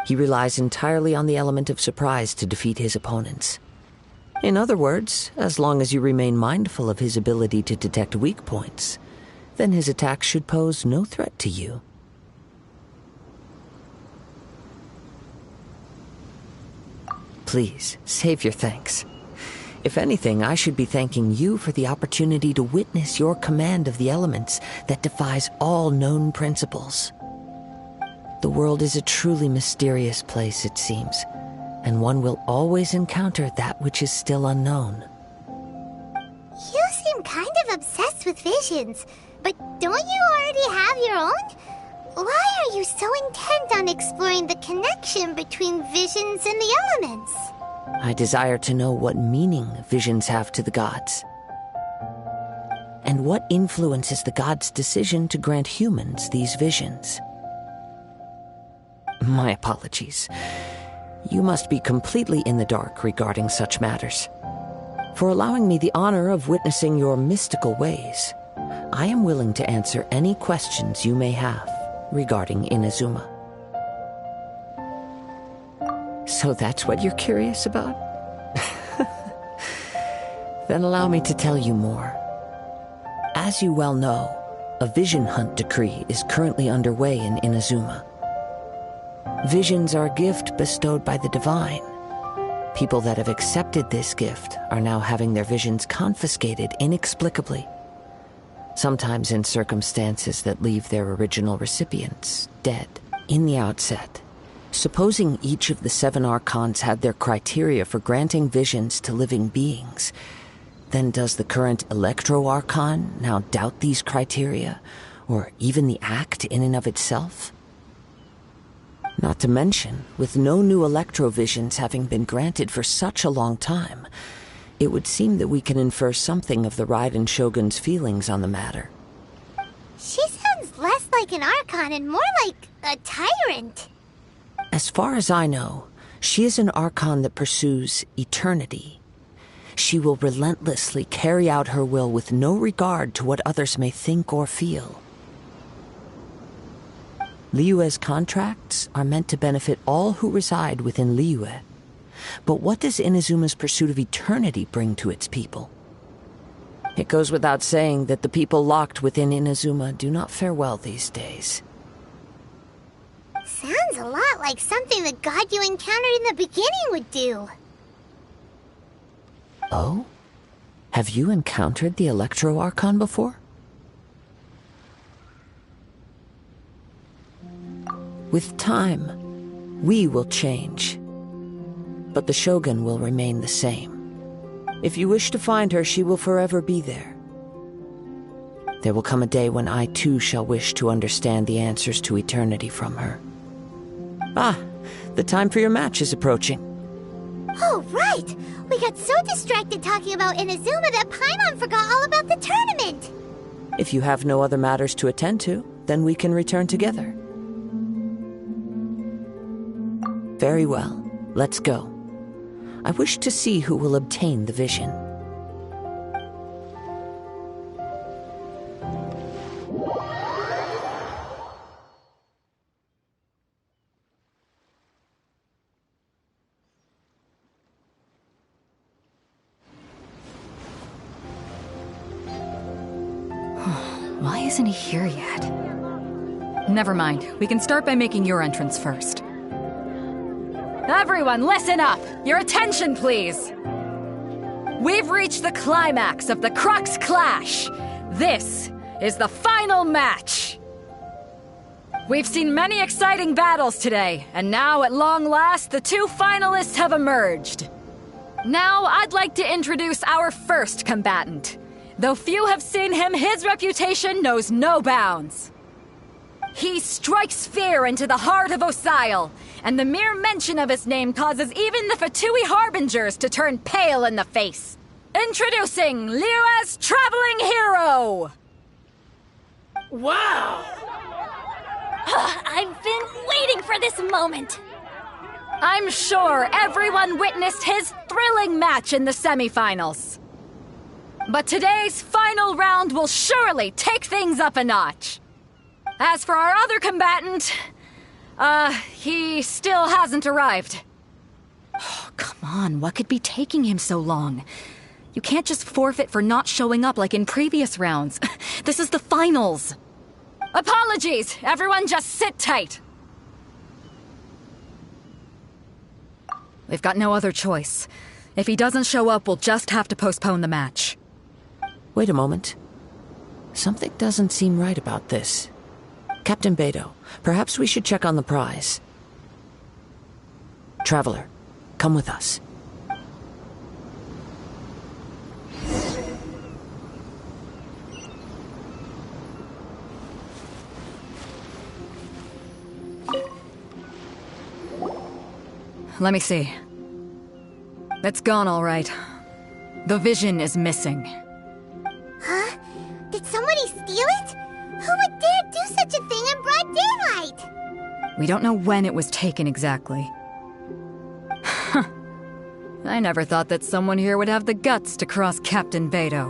He relies entirely on the element of surprise to defeat his opponents. In other words, as long as you remain mindful of his ability to detect weak points, then his attacks should pose no threat to you. Please, save your thanks. If anything, I should be thanking you for the opportunity to witness your command of the elements that defies all known principles. The world is a truly mysterious place, it seems, and one will always encounter that which is still unknown. You seem kind of obsessed with visions, but don't you already have your own? Why are you so intent on exploring the connection between visions and the elements? I desire to know what meaning visions have to the gods, and what influences the gods' decision to grant humans these visions. My apologies. You must be completely in the dark regarding such matters. For allowing me the honor of witnessing your mystical ways, I am willing to answer any questions you may have regarding Inazuma. So that's what you're curious about? Then allow me to tell you more. As you well know, a vision hunt decree is currently underway in Inazuma. Visions are a gift bestowed by the divine. People that have accepted this gift are now having their visions confiscated inexplicably, sometimes in circumstances that leave their original recipients dead. In the outset, supposing each of the 7 archons had their criteria for granting visions to living beings, then does the current Electro-Archon now doubt these criteria, or even the act in and of itself? Not to mention, with no new Electro-Visions having been granted for such a long time, it would seem that we can infer something of the Raiden Shogun's feelings on the matter. She sounds less like an Archon and more like a tyrant. As far as I know, she is an Archon that pursues eternity. She will relentlessly carry out her will with no regard to what others may think or feel. Liyue's contracts are meant to benefit all who reside within Liyue. But what does Inazuma's pursuit of eternity bring to its people? It goes without saying that the people locked within Inazuma do not fare well these days. Sounds a lot like something the god you encountered in the beginning would do. Oh? Have you encountered the Electro-Archon before? With time, we will change. But the Shogun will remain the same. If you wish to find her, she will forever be there. There will come a day when I too shall wish to understand the answers to eternity from her. Ah, the time for your match is approaching. Oh, right! We got so distracted talking about Inazuma that Paimon forgot all about the tournament! If you have no other matters to attend to, then we can return together. Very well, let's go. I wish to see who will obtain the vision. Why isn't he here yet? Never mind. We can start by making your entrance first. Everyone, listen up! Your attention, please! We've reached the climax of the Crux Clash! This is the final match! We've seen many exciting battles today, and now, at long last, the 2 finalists have emerged. Now, I'd like to introduce our first combatant. Though few have seen him, his reputation knows no bounds. He strikes fear into the heart of Osile, and the mere mention of his name causes even the Fatui Harbingers to turn pale in the face. Introducing Liyue's traveling hero! Wow! I've been waiting for this moment! I'm sure everyone witnessed his thrilling match in the semifinals. But today's final round will surely take things up a notch. As for our other combatant, he still hasn't arrived. Oh, come on, what could be taking him so long? You can't just forfeit for not showing up like in previous rounds. This is the finals. Apologies, everyone just sit tight. We've got no other choice. If he doesn't show up, we'll just have to postpone the match. Wait a moment. Something doesn't seem right about this. Captain Beto, perhaps we should check on the prize. Traveler, come with us. Let me see. It's gone, all right. The vision is missing. Huh? Did somebody steal it? Who would dare do such a thing in broad daylight? We don't know when it was taken exactly. I never thought that someone here would have the guts to cross Captain Beto.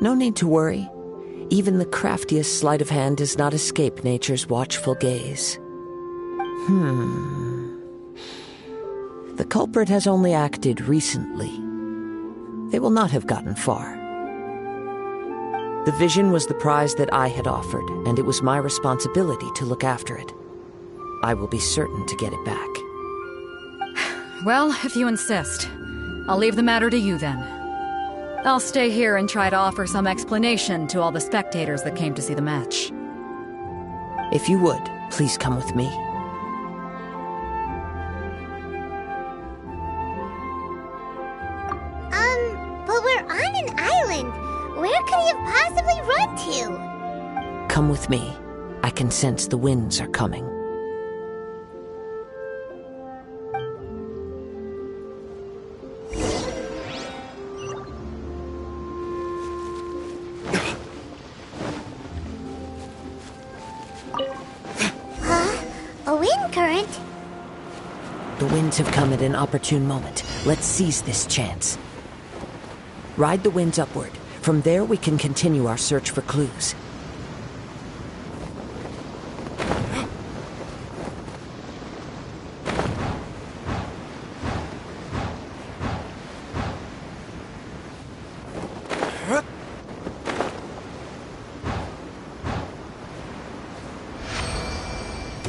No need to worry. Even the craftiest sleight of hand does not escape nature's watchful gaze. The culprit has only acted recently. They will not have gotten far. The vision was the prize that I had offered, and it was my responsibility to look after it. I will be certain to get it back. Well, if you insist, I'll leave the matter to you then. I'll stay here and try to offer some explanation to all the spectators that came to see the match. If you would, please come with me. But we're on an island. Where could he have possibly run to? Come with me. I can sense the winds are coming. A wind current? The winds have come at an opportune moment. Let's seize this chance. Ride the winds upward. From there, we can continue our search for clues.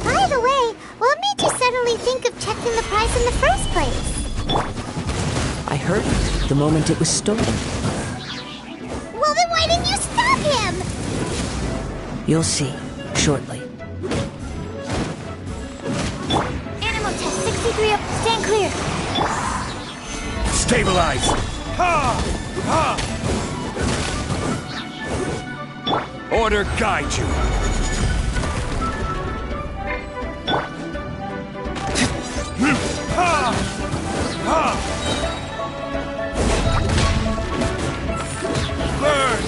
By the way, what made you suddenly think of checking the prize in the first place? I heard it the moment it was stolen. Well, then why didn't you stop him? You'll see, shortly. Animal test 63 up, stand clear. Stabilize! Ha! Ha! Order guide you. Ha! Ha! Burn!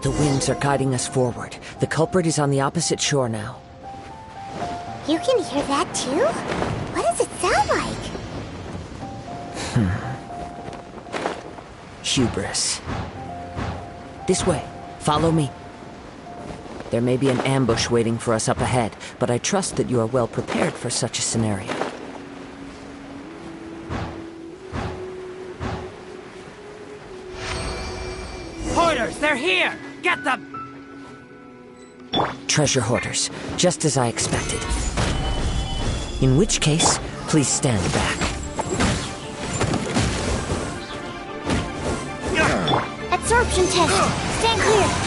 The winds are guiding us forward. The culprit is on the opposite shore now. You can hear that too? What does it sound like? Hubris. This way. Follow me. There may be an ambush waiting for us up ahead, but I trust that you are well prepared for such a scenario. Hoarders, they're here! Get them! Treasure hoarders, just as I expected. In which case, please stand back. Absorption test. Stand clear.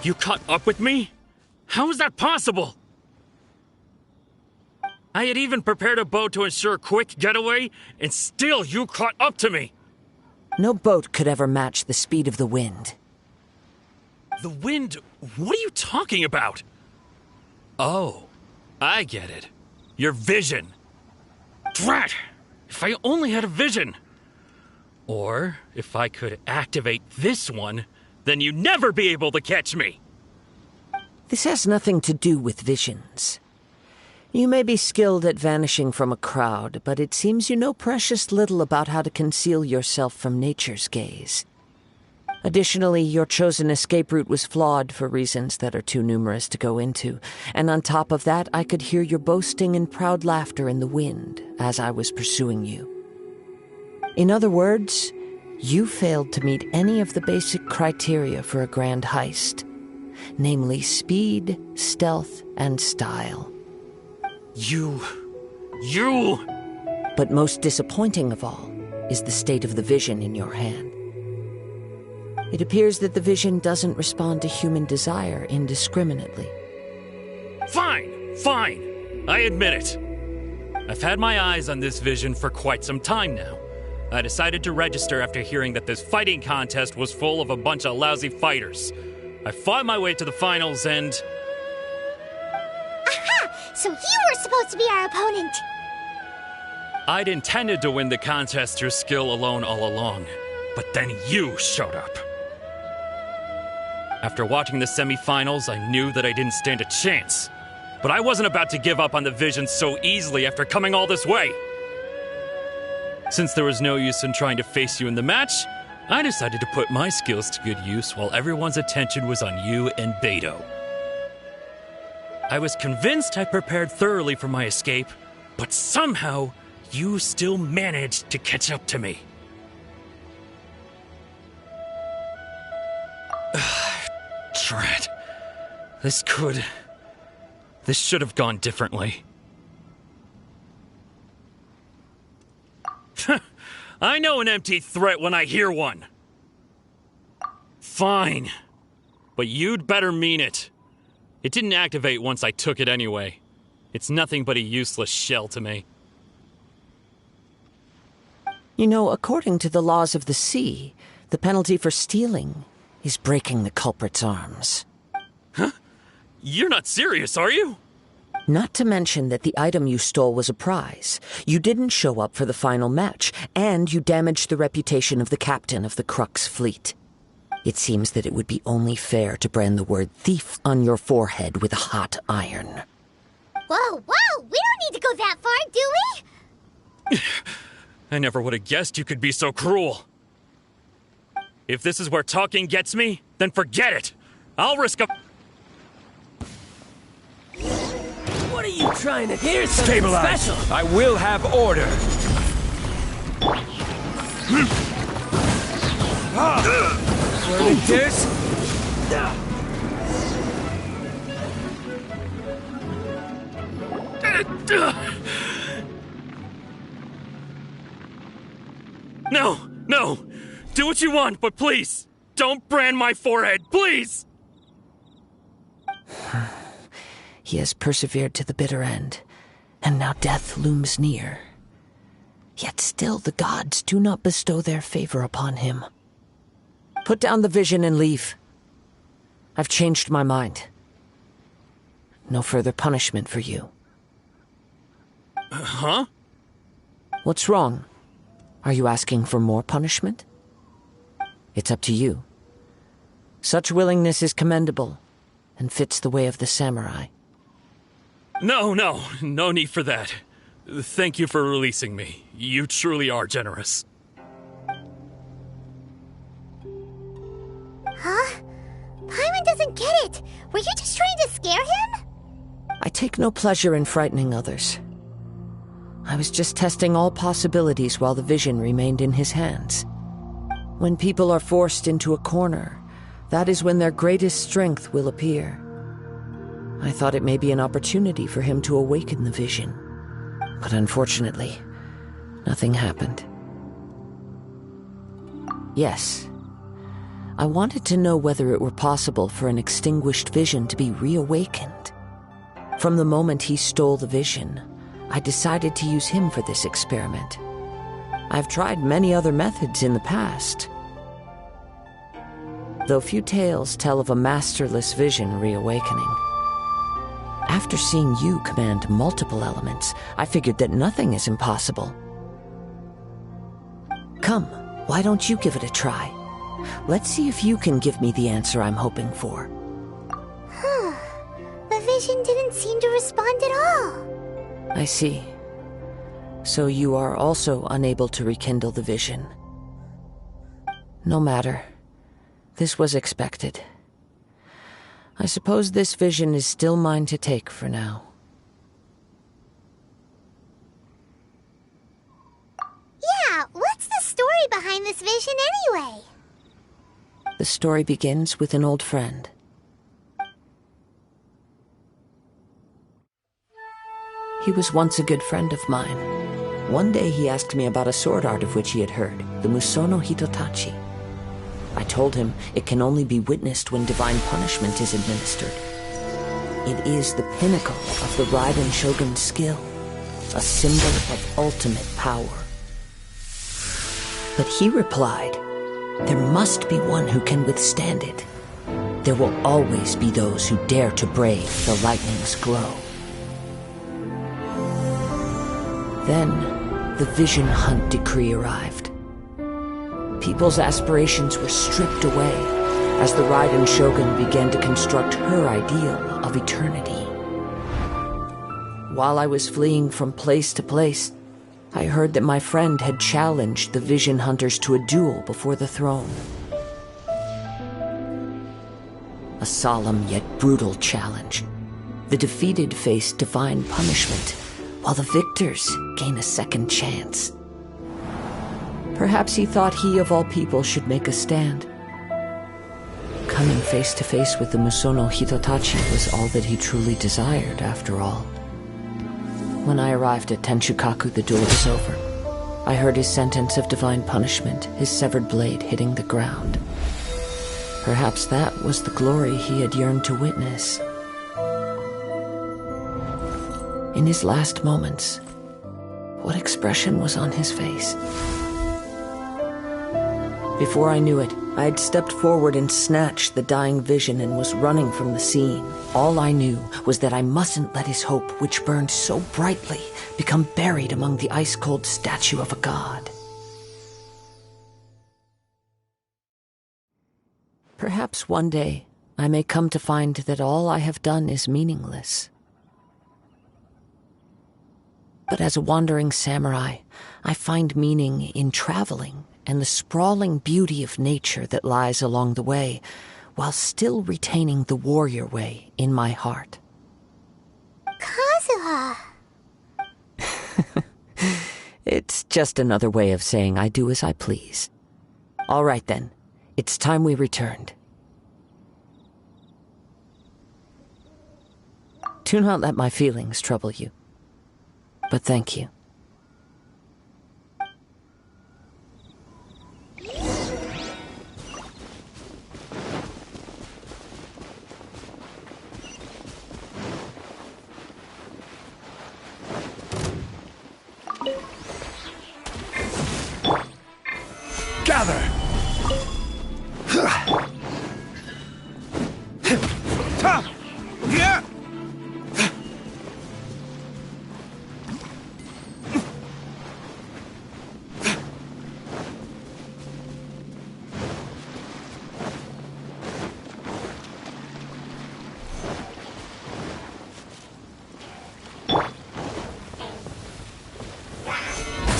You caught up with me? How is that possible? I had even prepared a boat to ensure a quick getaway, and still you caught up to me! No boat could ever match the speed of the wind. The wind? What are you talking about? Oh, I get it. Your vision. Drat! If I only had a vision! Or, if I could activate this one, then you'd never be able to catch me! This has nothing to do with visions. You may be skilled at vanishing from a crowd, but it seems you know precious little about how to conceal yourself from nature's gaze. Additionally, your chosen escape route was flawed for reasons that are too numerous to go into, and on top of that, I could hear your boasting and proud laughter in the wind as I was pursuing you. In other words, you failed to meet any of the basic criteria for a grand heist, namely speed, stealth, and style. You... But most disappointing of all is the state of the vision in your hand. It appears that the vision doesn't respond to human desire indiscriminately. Fine! I admit it. I've had my eyes on this vision for quite some time now. I decided to register after hearing that this fighting contest was full of a bunch of lousy fighters. I fought my way to the finals and... Aha! So you were supposed to be our opponent! I'd intended to win the contest through skill alone all along, but then you showed up. After watching the semi-finals, I knew that I didn't stand a chance. But I wasn't about to give up on the vision so easily after coming all this way. Since there was no use in trying to face you in the match, I decided to put my skills to good use while everyone's attention was on you and Beto. I was convinced I prepared thoroughly for my escape, but somehow you still managed to catch up to me. Drat. This should have gone differently. I know an empty threat when I hear one. Fine. But you'd better mean it. It didn't activate once I took it anyway. It's nothing but a useless shell to me. You know, according to the laws of the sea, the penalty for stealing is breaking the culprit's arms. Huh? You're not serious, are you? Not to mention that the item you stole was a prize. You didn't show up for the final match, and you damaged the reputation of the captain of the Crux fleet. It seems that it would be only fair to brand the word thief on your forehead with a hot iron. Whoa! We don't need to go that far, do we? I never would have guessed you could be so cruel. If this is where talking gets me, then forget it. I'll risk a... What are you trying to... Here's something Stabilize. special! I will have order. Learning this? No! Do what you want, but please, don't brand my forehead, please! He has persevered to the bitter end, and now death looms near. Yet still the gods do not bestow their favor upon him. Put down the vision and leave. I've changed my mind. No further punishment for you. Huh? What's wrong? Are you asking for more punishment? It's up to you. Such willingness is commendable, and fits the way of the samurai. No need for that. Thank you for releasing me. You truly are generous. Huh? Paimon doesn't get it. Were you just trying to scare him? I take no pleasure in frightening others. I was just testing all possibilities while the vision remained in his hands. When people are forced into a corner, that is when their greatest strength will appear. I thought it may be an opportunity for him to awaken the vision. But unfortunately, nothing happened. Yes, I wanted to know whether it were possible for an extinguished vision to be reawakened. From the moment he stole the vision, I decided to use him for this experiment. I've tried many other methods in the past, though few tales tell of a masterless vision reawakening. After seeing you command multiple elements, I figured that nothing is impossible. Come, why don't you give it a try? Let's see if you can give me the answer I'm hoping for. The vision didn't seem to respond at all. I see. So you are also unable to rekindle the vision. No matter. This was expected. I suppose this vision is still mine to take for now. Yeah, what's the story behind this vision anyway? The story begins with an old friend. He was once a good friend of mine. One day he asked me about a sword art of which he had heard, the Musono Hitotachi. I told him it can only be witnessed when divine punishment is administered. It is the pinnacle of the Raiden Shogun's skill, a symbol of ultimate power. But he replied, there must be one who can withstand it. There will always be those who dare to brave the lightning's glow. Then, the Vision Hunt decree arrived. People's aspirations were stripped away as the Raiden Shogun began to construct her ideal of eternity. While I was fleeing from place to place, I heard that my friend had challenged the Vision Hunters to a duel before the throne. A solemn yet brutal challenge. The defeated face divine punishment, while the victors gain a second chance. Perhaps he thought he of all people should make a stand. Coming face to face with the Musono Hitotachi was all that he truly desired, after all. When I arrived at Tenshukaku, the duel was over. I heard his sentence of divine punishment, his severed blade hitting the ground. Perhaps that was the glory he had yearned to witness. In his last moments, what expression was on his face? Before I knew it, I had stepped forward and snatched the dying vision and was running from the scene. All I knew was that I mustn't let his hope, which burned so brightly, become buried among the ice-cold statue of a god. Perhaps one day I may come to find that all I have done is meaningless. But as a wandering samurai, I find meaning in traveling and the sprawling beauty of nature that lies along the way, while still retaining the warrior way in my heart. Kazuha! It's just another way of saying I do as I please. All right then, it's time we returned. Do not let my feelings trouble you. But thank you.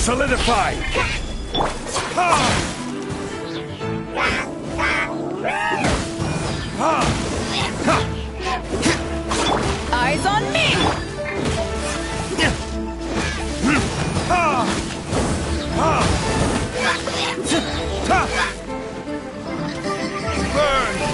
Solidify! Ha! Eyes on me! Ha! Ha! Ha! Burn!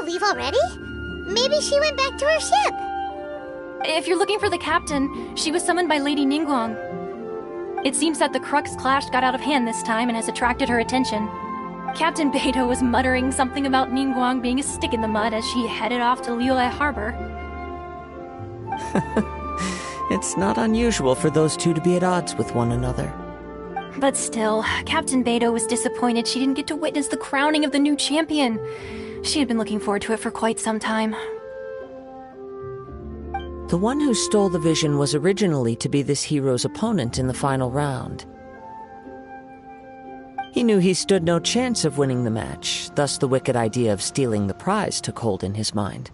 leave already? Maybe she went back to her ship. If you're looking for the captain, she was summoned by Lady Ningguang. It seems that the Crux clash got out of hand this time and has attracted her attention. Captain Beidou was muttering something about Ningguang being a stick in the mud as she headed off to Liyue Harbor. It's not unusual for those two to be at odds with one another. But still, Captain Beidou was disappointed she didn't get to witness the crowning of the new champion. She had been looking forward to it for quite some time. The one who stole the vision was originally to be this hero's opponent in the final round. He knew he stood no chance of winning the match, thus the wicked idea of stealing the prize took hold in his mind.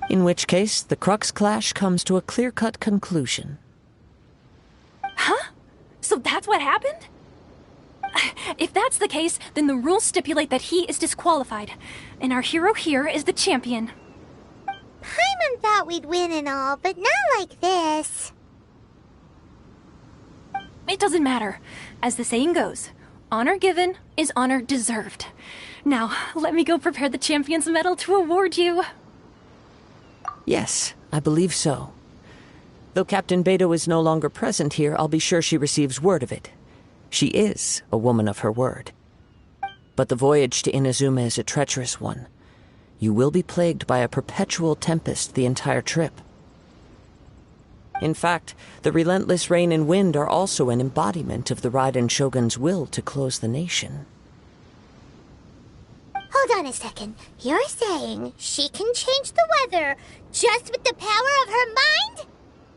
In which case, the Crux clash comes to a clear-cut conclusion. Huh? So that's what happened? If that's the case, then the rules stipulate that he is disqualified, and our hero here is the champion. Paimon thought we'd win and all, but not like this. It doesn't matter. As the saying goes, honor given is honor deserved. Now, let me go prepare the champion's medal to award you. Yes, I believe so. Though Captain Beidou is no longer present here, I'll be sure she receives word of it. She is a woman of her word. But the voyage to Inazuma is a treacherous one. You will be plagued by a perpetual tempest the entire trip. In fact, the relentless rain and wind are also an embodiment of the Raiden Shogun's will to close the nation. Hold on a second. You're saying she can change the weather just with the power of her mind?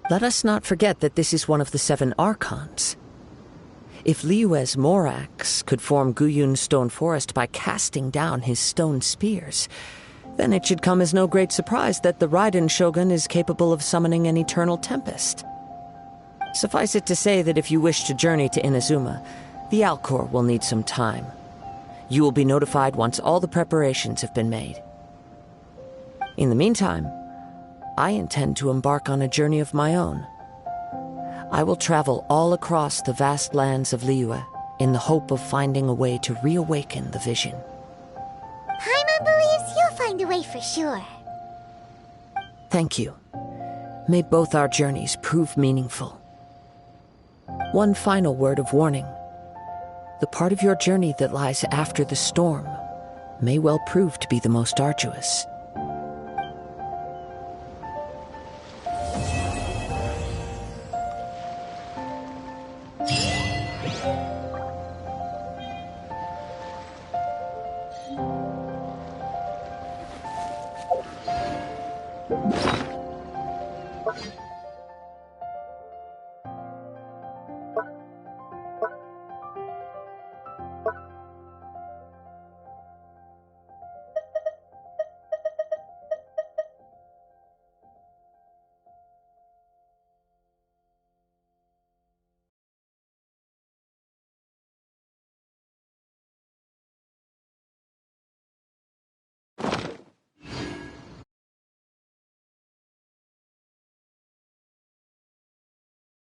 Let us not forget that this is one of the 7 Archons. If Liyue's Morax could form Guyun's stone forest by casting down his stone spears, then it should come as no great surprise that the Raiden Shogun is capable of summoning an eternal tempest. Suffice it to say that if you wish to journey to Inazuma, the Alcor will need some time. You will be notified once all the preparations have been made. In the meantime, I intend to embark on a journey of my own. I will travel all across the vast lands of Liyue in the hope of finding a way to reawaken the vision. Paimon believes you'll find a way for sure. Thank you. May both our journeys prove meaningful. One final word of warning. The part of your journey that lies after the storm may well prove to be the most arduous.